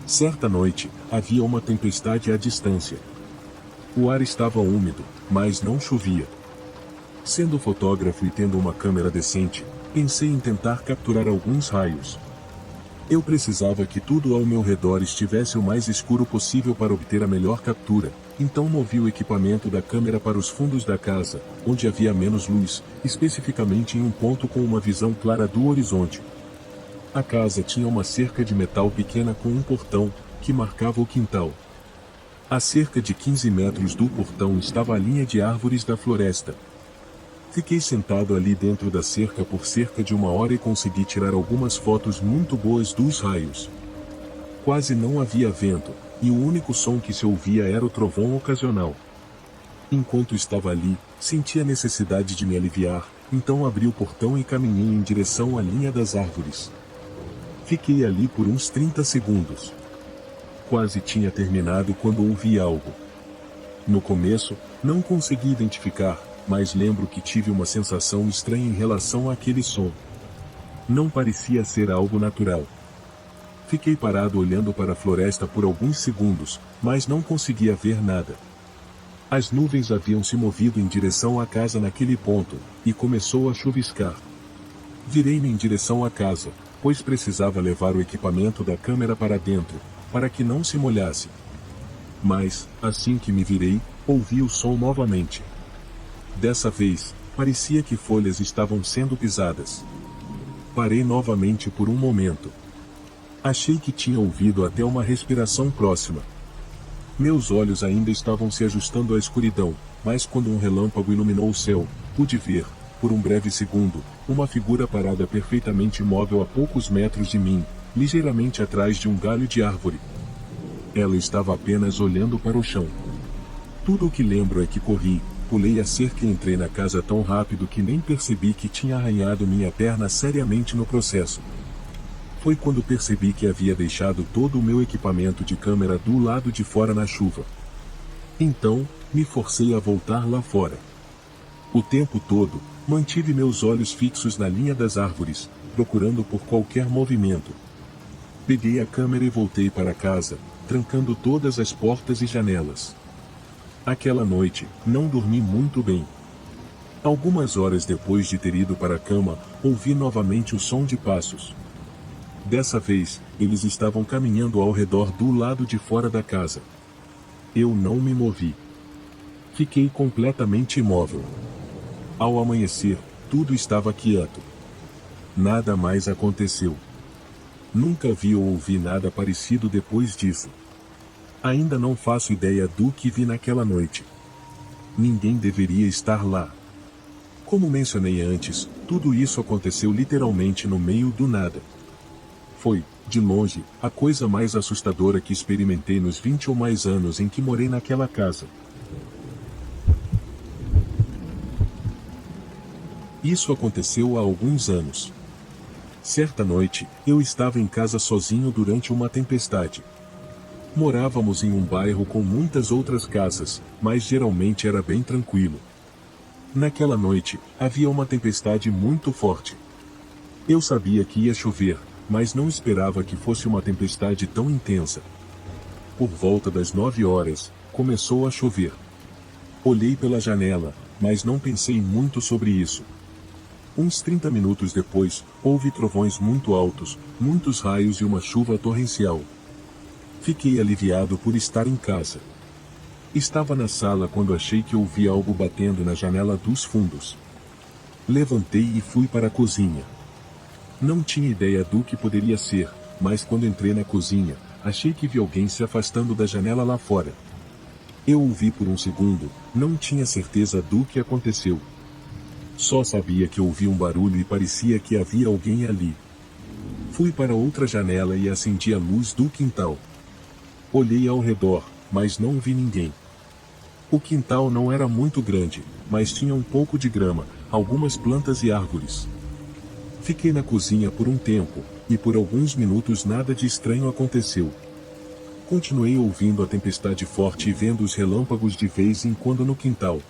Certa noite, havia uma tempestade à distância. O ar estava úmido, mas não chovia. Sendo fotógrafo e tendo uma câmera decente, pensei em tentar capturar alguns raios. Eu precisava que tudo ao meu redor estivesse o mais escuro possível para obter a melhor captura, então movi o equipamento da câmera para os fundos da casa, onde havia menos luz, especificamente em um ponto com uma visão clara do horizonte. A casa tinha uma cerca de metal pequena com um portão, que marcava o quintal. A cerca de 15 metros do portão estava a linha de árvores da floresta. Fiquei sentado ali dentro da cerca por cerca de 1 hora e consegui tirar algumas fotos muito boas dos raios. Quase não havia vento, e o único som que se ouvia era o trovão ocasional. Enquanto estava ali, senti a necessidade de me aliviar, então abri o portão e caminhei em direção à linha das árvores. Fiquei ali por uns 30 segundos. Quase tinha terminado quando ouvi algo. No começo, não consegui identificar, mas lembro que tive uma sensação estranha em relação àquele som. Não parecia ser algo natural. Fiquei parado olhando para a floresta por alguns segundos, mas não conseguia ver nada. As nuvens haviam se movido em direção à casa naquele ponto, e começou a chuviscar. Virei-me em direção à casa, pois precisava levar o equipamento da câmera para dentro, para que não se molhasse. Mas, assim que me virei, ouvi o som novamente. Dessa vez, parecia que folhas estavam sendo pisadas. Parei novamente por um momento. Achei que tinha ouvido até uma respiração próxima. Meus olhos ainda estavam se ajustando à escuridão, mas quando um relâmpago iluminou o céu, pude ver, por um breve segundo, uma figura parada perfeitamente imóvel a poucos metros de mim, ligeiramente atrás de um galho de árvore. Ela estava apenas olhando para o chão. Tudo o que lembro é que corri, pulei a cerca e entrei na casa tão rápido que nem percebi que tinha arranhado minha perna seriamente no processo. Foi quando percebi que havia deixado todo o meu equipamento de câmera do lado de fora na chuva. Então, me forcei a voltar lá fora. O tempo todo, mantive meus olhos fixos na linha das árvores, procurando por qualquer movimento. Peguei a câmera e voltei para casa, trancando todas as portas e janelas. Aquela noite, não dormi muito bem. Algumas horas depois de ter ido para a cama, ouvi novamente o som de passos. Dessa vez, eles estavam caminhando ao redor do lado de fora da casa. Eu não me movi. Fiquei completamente imóvel. Ao amanhecer, tudo estava quieto. Nada mais aconteceu. Nunca vi ou ouvi nada parecido depois disso. Ainda não faço ideia do que vi naquela noite. Ninguém deveria estar lá. Como mencionei antes, tudo isso aconteceu literalmente no meio do nada. Foi, de longe, a coisa mais assustadora que experimentei nos 20 ou mais anos em que morei naquela casa. Isso aconteceu há alguns anos. Certa noite, eu estava em casa sozinho durante uma tempestade. Morávamos em um bairro com muitas outras casas, mas geralmente era bem tranquilo. Naquela noite, havia uma tempestade muito forte. Eu sabia que ia chover, mas não esperava que fosse uma tempestade tão intensa. Por volta das 9 horas, começou a chover. Olhei pela janela, mas não pensei muito sobre isso. Uns 30 minutos depois, houve trovões muito altos, muitos raios e uma chuva torrencial. Fiquei aliviado por estar em casa. Estava na sala quando achei que ouvi algo batendo na janela dos fundos. Levantei e fui para a cozinha. Não tinha ideia do que poderia ser, mas quando entrei na cozinha, achei que vi alguém se afastando da janela lá fora. Eu ouvi por um segundo, não tinha certeza do que aconteceu. Só sabia que ouvi um barulho e parecia que havia alguém ali. Fui para outra janela e acendi a luz do quintal. Olhei ao redor, mas não vi ninguém. O quintal não era muito grande, mas tinha um pouco de grama, algumas plantas e árvores. Fiquei na cozinha por um tempo, e por alguns minutos nada de estranho aconteceu. Continuei ouvindo a tempestade forte e vendo os relâmpagos de vez em quando no quintal.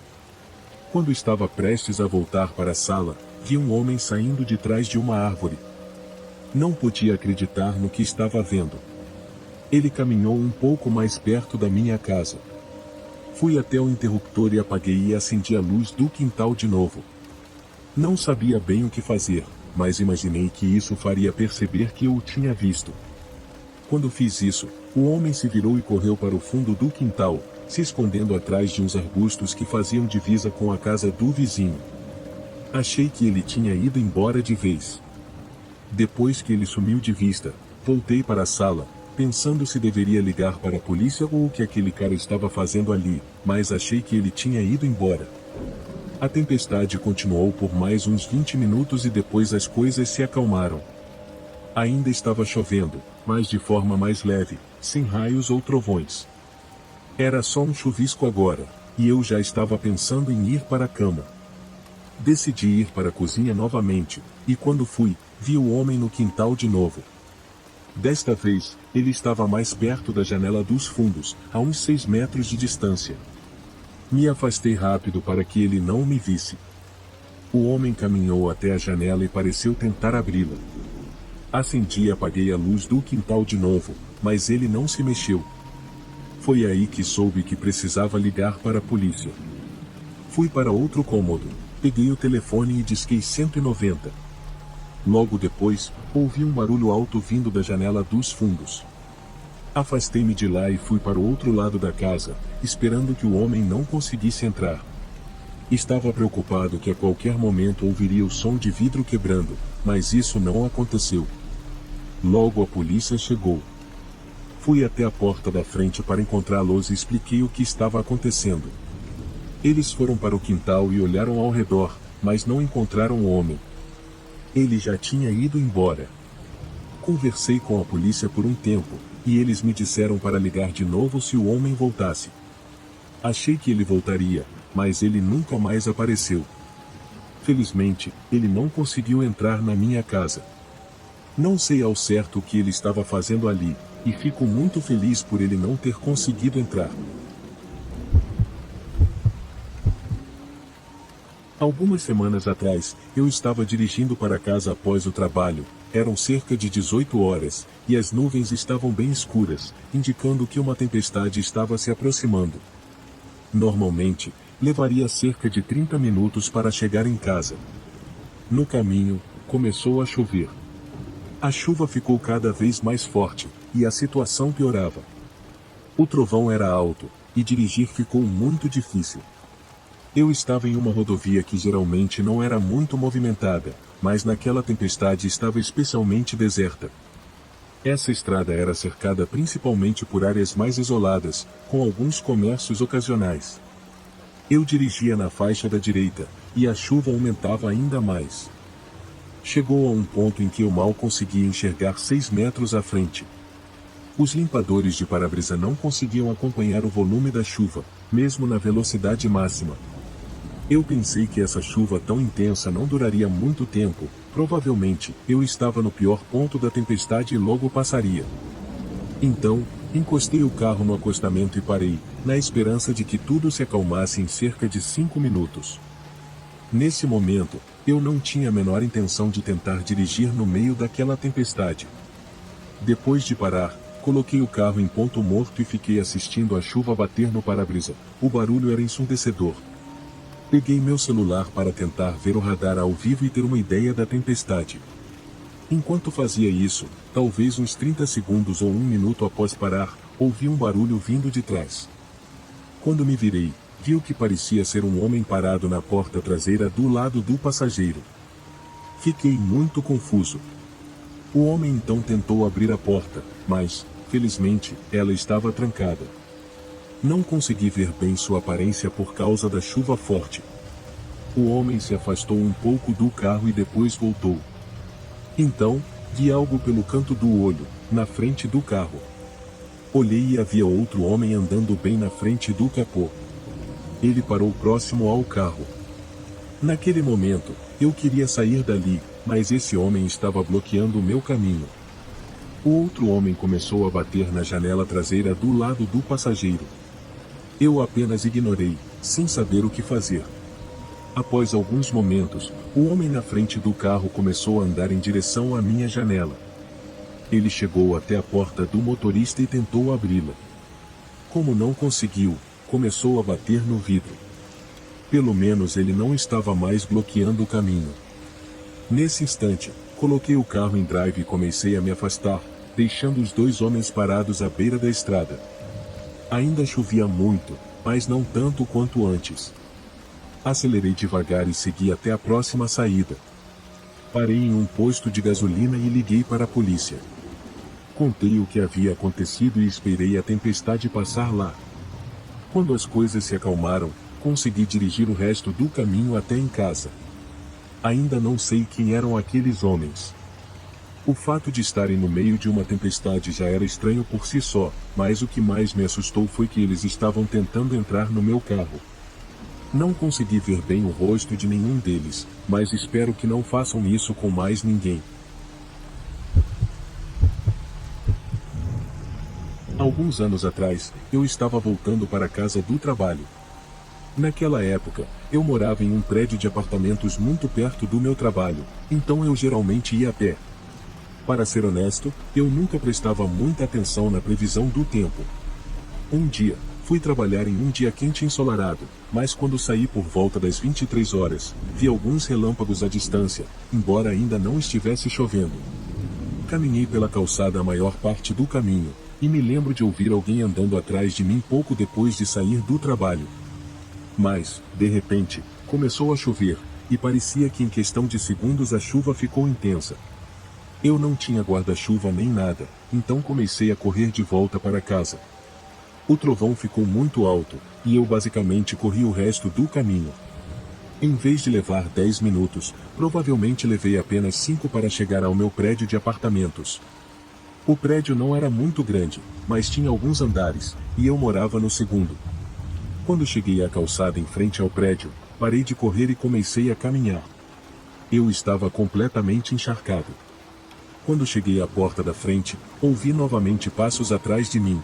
Quando estava prestes a voltar para a sala, vi um homem saindo de trás de uma árvore. Não podia acreditar no que estava vendo. Ele caminhou um pouco mais perto da minha casa. Fui até o interruptor e apaguei e acendi a luz do quintal de novo. Não sabia bem o que fazer, mas imaginei que isso faria perceber que eu o tinha visto. Quando fiz isso, o homem se virou e correu para o fundo do quintal, se escondendo atrás de uns arbustos que faziam divisa com a casa do vizinho. Achei que ele tinha ido embora de vez. Depois que ele sumiu de vista, voltei para a sala, pensando se deveria ligar para a polícia ou o que aquele cara estava fazendo ali, mas achei que ele tinha ido embora. A tempestade continuou por mais uns 20 minutos e depois as coisas se acalmaram. Ainda estava chovendo, mas de forma mais leve, sem raios ou trovões. Era só um chuvisco agora, e eu já estava pensando em ir para a cama. Decidi ir para a cozinha novamente, e quando fui, vi o homem no quintal de novo. Desta vez, ele estava mais perto da janela dos fundos, a uns 6 metros de distância. Me afastei rápido para que ele não me visse. O homem caminhou até a janela e pareceu tentar abri-la. Acendi e apaguei a luz do quintal de novo, mas ele não se mexeu. Foi aí que soube que precisava ligar para a polícia. Fui para outro cômodo, peguei o telefone e disquei 190. Logo depois, ouvi um barulho alto vindo da janela dos fundos. Afastei-me de lá e fui para o outro lado da casa, esperando que o homem não conseguisse entrar. Estava preocupado que a qualquer momento ouviria o som de vidro quebrando, mas isso não aconteceu. Logo a polícia chegou. Fui até a porta da frente para encontrá-los e expliquei o que estava acontecendo. Eles foram para o quintal e olharam ao redor, mas não encontraram o homem. Ele já tinha ido embora. Conversei com a polícia por um tempo, e eles me disseram para ligar de novo se o homem voltasse. Achei que ele voltaria, mas ele nunca mais apareceu. Felizmente, ele não conseguiu entrar na minha casa. Não sei ao certo o que ele estava fazendo ali, e fico muito feliz por ele não ter conseguido entrar. Algumas semanas atrás, eu estava dirigindo para casa após o trabalho. Eram cerca de 18 horas, e as nuvens estavam bem escuras, indicando que uma tempestade estava se aproximando. Normalmente, levaria cerca de 30 minutos para chegar em casa. No caminho, começou a chover. A chuva ficou cada vez mais forte, e a situação piorava. O trovão era alto, e dirigir ficou muito difícil. Eu estava em uma rodovia que geralmente não era muito movimentada, mas naquela tempestade estava especialmente deserta. Essa estrada era cercada principalmente por áreas mais isoladas, com alguns comércios ocasionais. Eu dirigia na faixa da direita, e a chuva aumentava ainda mais. Chegou a um ponto em que eu mal conseguia enxergar 6 metros à frente. Os limpadores de para-brisa não conseguiam acompanhar o volume da chuva, mesmo na velocidade máxima. Eu pensei que essa chuva tão intensa não duraria muito tempo, provavelmente, eu estava no pior ponto da tempestade e logo passaria. Então, encostei o carro no acostamento e parei, na esperança de que tudo se acalmasse em cerca de 5 minutos. Nesse momento, eu não tinha a menor intenção de tentar dirigir no meio daquela tempestade. Depois de parar, coloquei o carro em ponto morto e fiquei assistindo a chuva bater no para-brisa. O barulho era ensurdecedor. Peguei meu celular para tentar ver o radar ao vivo e ter uma ideia da tempestade. Enquanto fazia isso, talvez uns 30 segundos ou 1 minuto após parar, ouvi um barulho vindo de trás. Quando me virei, vi o que parecia ser um homem parado na porta traseira do lado do passageiro. Fiquei muito confuso. O homem então tentou abrir a porta, mas, felizmente, ela estava trancada. Não consegui ver bem sua aparência por causa da chuva forte. O homem se afastou um pouco do carro e depois voltou. Então, vi algo pelo canto do olho, na frente do carro. Olhei e havia outro homem andando bem na frente do capô. Ele parou próximo ao carro. Naquele momento, eu queria sair dali, mas esse homem estava bloqueando o meu caminho. O outro homem começou a bater na janela traseira do lado do passageiro. Eu apenas ignorei, sem saber o que fazer. Após alguns momentos, o homem na frente do carro começou a andar em direção à minha janela. Ele chegou até a porta do motorista e tentou abri-la. Como não conseguiu, começou a bater no vidro. Pelo menos ele não estava mais bloqueando o caminho. Nesse instante, coloquei o carro em drive e comecei a me afastar, deixando os dois homens parados à beira da estrada. Ainda chovia muito, mas não tanto quanto antes. Acelerei devagar e segui até a próxima saída. Parei em um posto de gasolina e liguei para a polícia. Contei o que havia acontecido e esperei a tempestade passar lá. Quando as coisas se acalmaram, consegui dirigir o resto do caminho até em casa. Ainda não sei quem eram aqueles homens. O fato de estarem no meio de uma tempestade já era estranho por si só, mas o que mais me assustou foi que eles estavam tentando entrar no meu carro. Não consegui ver bem o rosto de nenhum deles, mas espero que não façam isso com mais ninguém. Alguns anos atrás, eu estava voltando para casa do trabalho. Naquela época, eu morava em um prédio de apartamentos muito perto do meu trabalho, então eu geralmente ia a pé. Para ser honesto, eu nunca prestava muita atenção na previsão do tempo. Um dia, fui trabalhar em um dia quente e ensolarado, mas quando saí por volta das 23 horas, vi alguns relâmpagos à distância, embora ainda não estivesse chovendo. Caminhei pela calçada a maior parte do caminho, e me lembro de ouvir alguém andando atrás de mim pouco depois de sair do trabalho. Mas, de repente, começou a chover, e parecia que em questão de segundos a chuva ficou intensa. Eu não tinha guarda-chuva nem nada, então comecei a correr de volta para casa. O trovão ficou muito alto, e eu basicamente corri o resto do caminho. Em vez de levar 10 minutos, provavelmente levei apenas 5 para chegar ao meu prédio de apartamentos. O prédio não era muito grande, mas tinha alguns andares, e eu morava no segundo. Quando cheguei à calçada em frente ao prédio, parei de correr e comecei a caminhar. Eu estava completamente encharcado. Quando cheguei à porta da frente, ouvi novamente passos atrás de mim.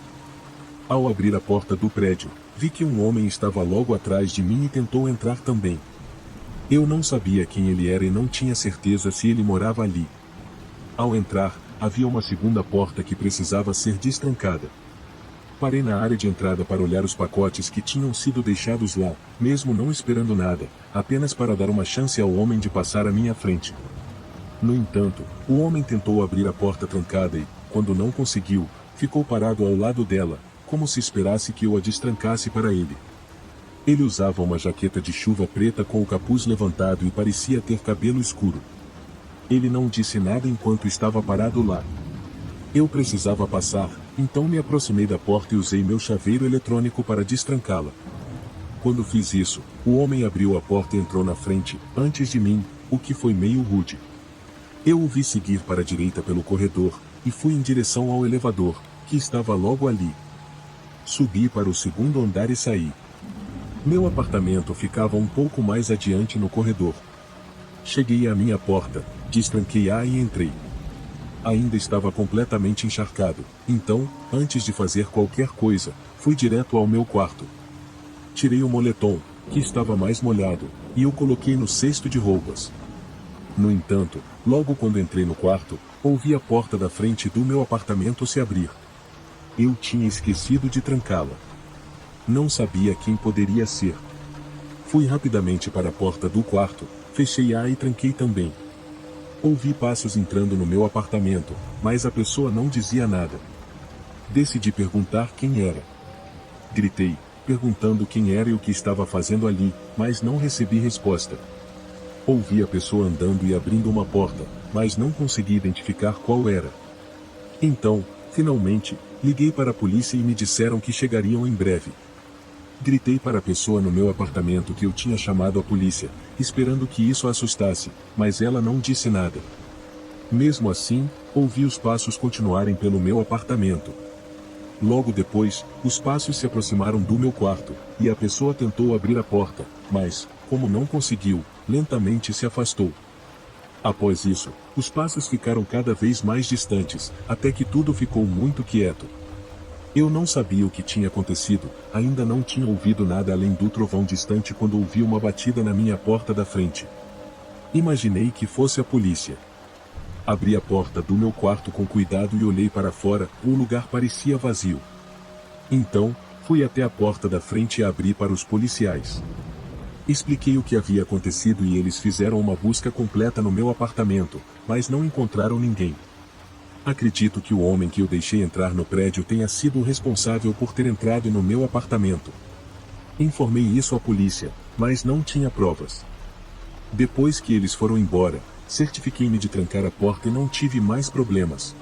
Ao abrir a porta do prédio, vi que um homem estava logo atrás de mim e tentou entrar também. Eu não sabia quem ele era e não tinha certeza se ele morava ali. Ao entrar, havia uma segunda porta que precisava ser destrancada. Parei na área de entrada para olhar os pacotes que tinham sido deixados lá, mesmo não esperando nada, apenas para dar uma chance ao homem de passar à minha frente. No entanto, o homem tentou abrir a porta trancada e, quando não conseguiu, ficou parado ao lado dela, como se esperasse que eu a destrancasse para ele. Ele usava uma jaqueta de chuva preta com o capuz levantado e parecia ter cabelo escuro. Ele não disse nada enquanto estava parado lá. Eu precisava passar, então me aproximei da porta e usei meu chaveiro eletrônico para destrancá-la. Quando fiz isso, o homem abriu a porta e entrou na frente, antes de mim, o que foi meio rude. Eu o vi seguir para a direita pelo corredor, e fui em direção ao elevador, que estava logo ali. Subi para o segundo andar e saí. Meu apartamento ficava um pouco mais adiante no corredor. Cheguei à minha porta, destranquei-a e entrei. Ainda estava completamente encharcado, então, antes de fazer qualquer coisa, fui direto ao meu quarto. Tirei o moletom, que estava mais molhado, e o coloquei no cesto de roupas. No entanto, logo quando entrei no quarto, ouvi a porta da frente do meu apartamento se abrir. Eu tinha esquecido de trancá-la. Não sabia quem poderia ser. Fui rapidamente para a porta do quarto, fechei-a e tranquei também. Ouvi passos entrando no meu apartamento, mas a pessoa não dizia nada. Decidi perguntar quem era. Gritei, perguntando quem era e o que estava fazendo ali, mas não recebi resposta. Ouvi a pessoa andando e abrindo uma porta, mas não consegui identificar qual era. Então, finalmente, liguei para a polícia e me disseram que chegariam em breve. Gritei para a pessoa no meu apartamento que eu tinha chamado a polícia, esperando que isso a assustasse, mas ela não disse nada. Mesmo assim, ouvi os passos continuarem pelo meu apartamento. Logo depois, os passos se aproximaram do meu quarto, e a pessoa tentou abrir a porta, mas, como não conseguiu, lentamente se afastou. Após isso, os passos ficaram cada vez mais distantes, até que tudo ficou muito quieto. Eu não sabia o que tinha acontecido, ainda não tinha ouvido nada além do trovão distante quando ouvi uma batida na minha porta da frente. Imaginei que fosse a polícia. Abri a porta do meu quarto com cuidado e olhei para fora, o lugar parecia vazio. Então, fui até a porta da frente e abri para os policiais. Expliquei o que havia acontecido e eles fizeram uma busca completa no meu apartamento, mas não encontraram ninguém. Acredito que o homem que eu deixei entrar no prédio tenha sido o responsável por ter entrado no meu apartamento. Informei isso à polícia, mas não tinha provas. Depois que eles foram embora, certifiquei-me de trancar a porta e não tive mais problemas.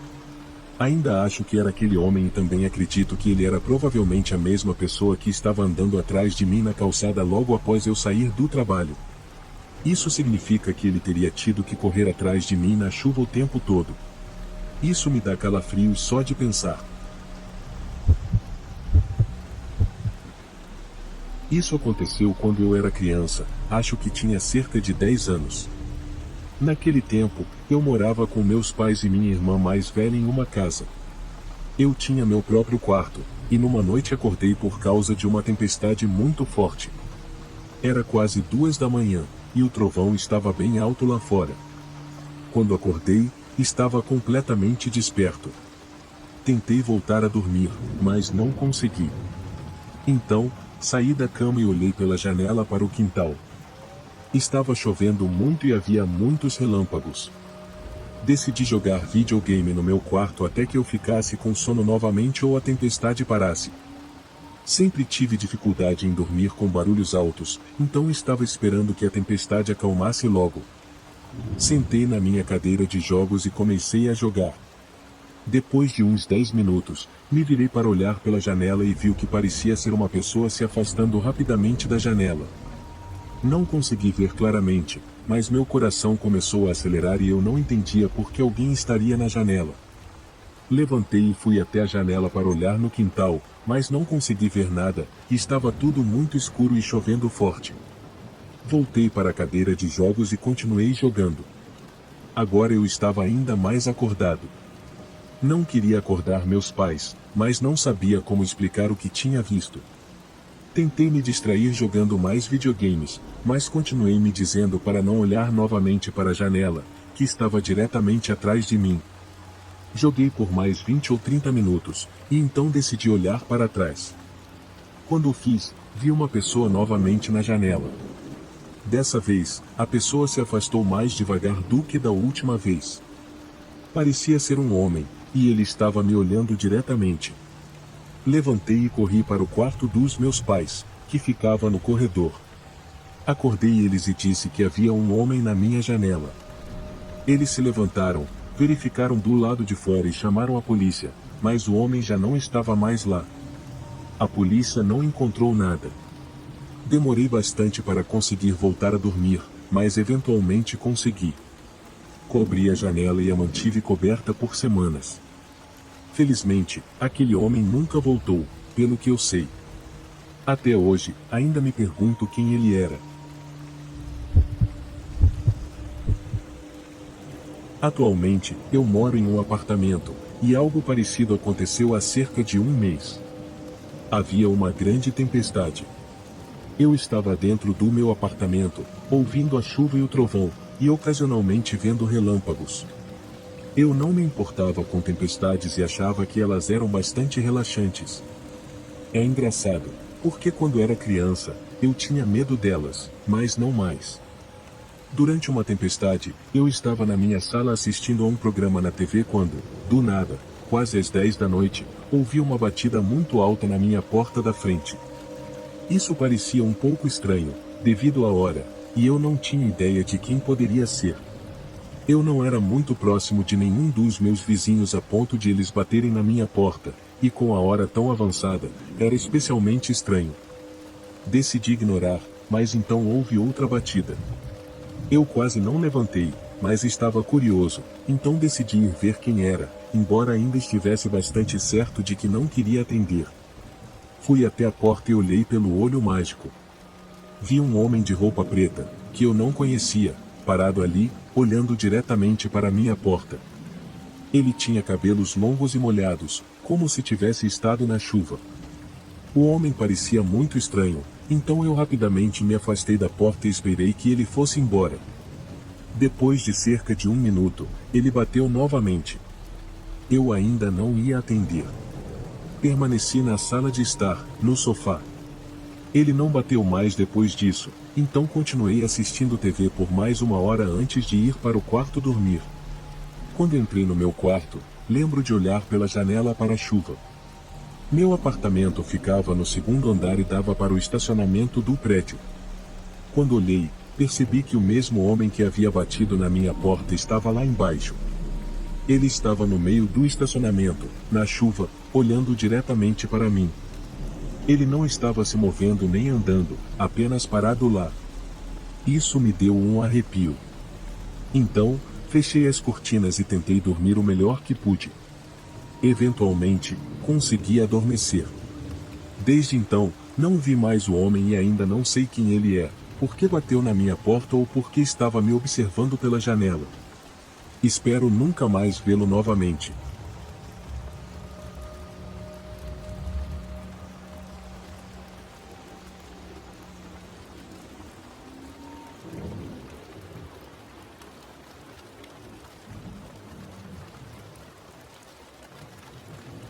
Ainda acho que era aquele homem e também acredito que ele era provavelmente a mesma pessoa que estava andando atrás de mim na calçada logo após eu sair do trabalho. Isso significa que ele teria tido que correr atrás de mim na chuva o tempo todo. Isso me dá calafrios só de pensar. Isso aconteceu quando eu era criança, acho que tinha cerca de 10 anos. Naquele tempo, eu morava com meus pais e minha irmã mais velha em uma casa. Eu tinha meu próprio quarto, e numa noite acordei por causa de uma tempestade muito forte. Era quase 2 da manhã, e o trovão estava bem alto lá fora. Quando acordei, estava completamente desperto. Tentei voltar a dormir, mas não consegui. Então, saí da cama e olhei pela janela para o quintal. Estava chovendo muito e havia muitos relâmpagos. Decidi jogar videogame no meu quarto até que eu ficasse com sono novamente ou a tempestade parasse. Sempre tive dificuldade em dormir com barulhos altos, então estava esperando que a tempestade acalmasse logo. Sentei na minha cadeira de jogos e comecei a jogar. Depois de uns 10 minutos, me virei para olhar pela janela e vi o que parecia ser uma pessoa se afastando rapidamente da janela. Não consegui ver claramente, mas meu coração começou a acelerar e eu não entendia por que alguém estaria na janela. Levantei e fui até a janela para olhar no quintal, mas não consegui ver nada, e estava tudo muito escuro e chovendo forte. Voltei para a cadeira de jogos e continuei jogando. Agora eu estava ainda mais acordado. Não queria acordar meus pais, mas não sabia como explicar o que tinha visto. Tentei me distrair jogando mais videogames, mas continuei me dizendo para não olhar novamente para a janela, que estava diretamente atrás de mim. Joguei por mais 20 ou 30 minutos, e então decidi olhar para trás. Quando o fiz, vi uma pessoa novamente na janela. Dessa vez, a pessoa se afastou mais devagar do que da última vez. Parecia ser um homem, e ele estava me olhando diretamente. Levantei e corri para o quarto dos meus pais, que ficava no corredor. Acordei eles e disse que havia um homem na minha janela. Eles se levantaram, verificaram do lado de fora e chamaram a polícia, mas o homem já não estava mais lá. A polícia não encontrou nada. Demorei bastante para conseguir voltar a dormir, mas eventualmente consegui. Cobri a janela e a mantive coberta por semanas. Felizmente, aquele homem nunca voltou, pelo que eu sei. Até hoje, ainda me pergunto quem ele era. Atualmente, eu moro em um apartamento, e algo parecido aconteceu há cerca de 1 mês. Havia uma grande tempestade. Eu estava dentro do meu apartamento, ouvindo a chuva e o trovão, e ocasionalmente vendo relâmpagos. Eu não me importava com tempestades e achava que elas eram bastante relaxantes. É engraçado, porque quando era criança, eu tinha medo delas, mas não mais. Durante uma tempestade, eu estava na minha sala assistindo a um programa na TV quando, do nada, quase às 10 da noite, ouvi uma batida muito alta na minha porta da frente. Isso parecia um pouco estranho, devido à hora, e eu não tinha ideia de quem poderia ser. Eu não era muito próximo de nenhum dos meus vizinhos a ponto de eles baterem na minha porta, e com a hora tão avançada, era especialmente estranho. Decidi ignorar, mas então houve outra batida. Eu quase não levantei, mas estava curioso, então decidi ir ver quem era, embora ainda estivesse bastante certo de que não queria atender. Fui até a porta e olhei pelo olho mágico. Vi um homem de roupa preta, que eu não conhecia, parado ali, olhando diretamente para minha porta. Ele tinha cabelos longos e molhados, como se tivesse estado na chuva. O homem parecia muito estranho, então eu rapidamente me afastei da porta e esperei que ele fosse embora. Depois de cerca de 1 minuto, ele bateu novamente. Eu ainda não ia atender. Permaneci na sala de estar, no sofá. Ele não bateu mais depois disso, então continuei assistindo TV por mais 1 hora antes de ir para o quarto dormir. Quando entrei no meu quarto, lembro de olhar pela janela para a chuva. Meu apartamento ficava no 2º andar e dava para o estacionamento do prédio. Quando olhei, percebi que o mesmo homem que havia batido na minha porta estava lá embaixo. Ele estava no meio do estacionamento, na chuva, olhando diretamente para mim. Ele não estava se movendo nem andando, apenas parado lá. Isso me deu um arrepio. Então, fechei as cortinas e tentei dormir o melhor que pude. Eventualmente, consegui adormecer. Desde então, não vi mais o homem e ainda não sei quem ele é, por que bateu na minha porta ou por que estava me observando pela janela. Espero nunca mais vê-lo novamente.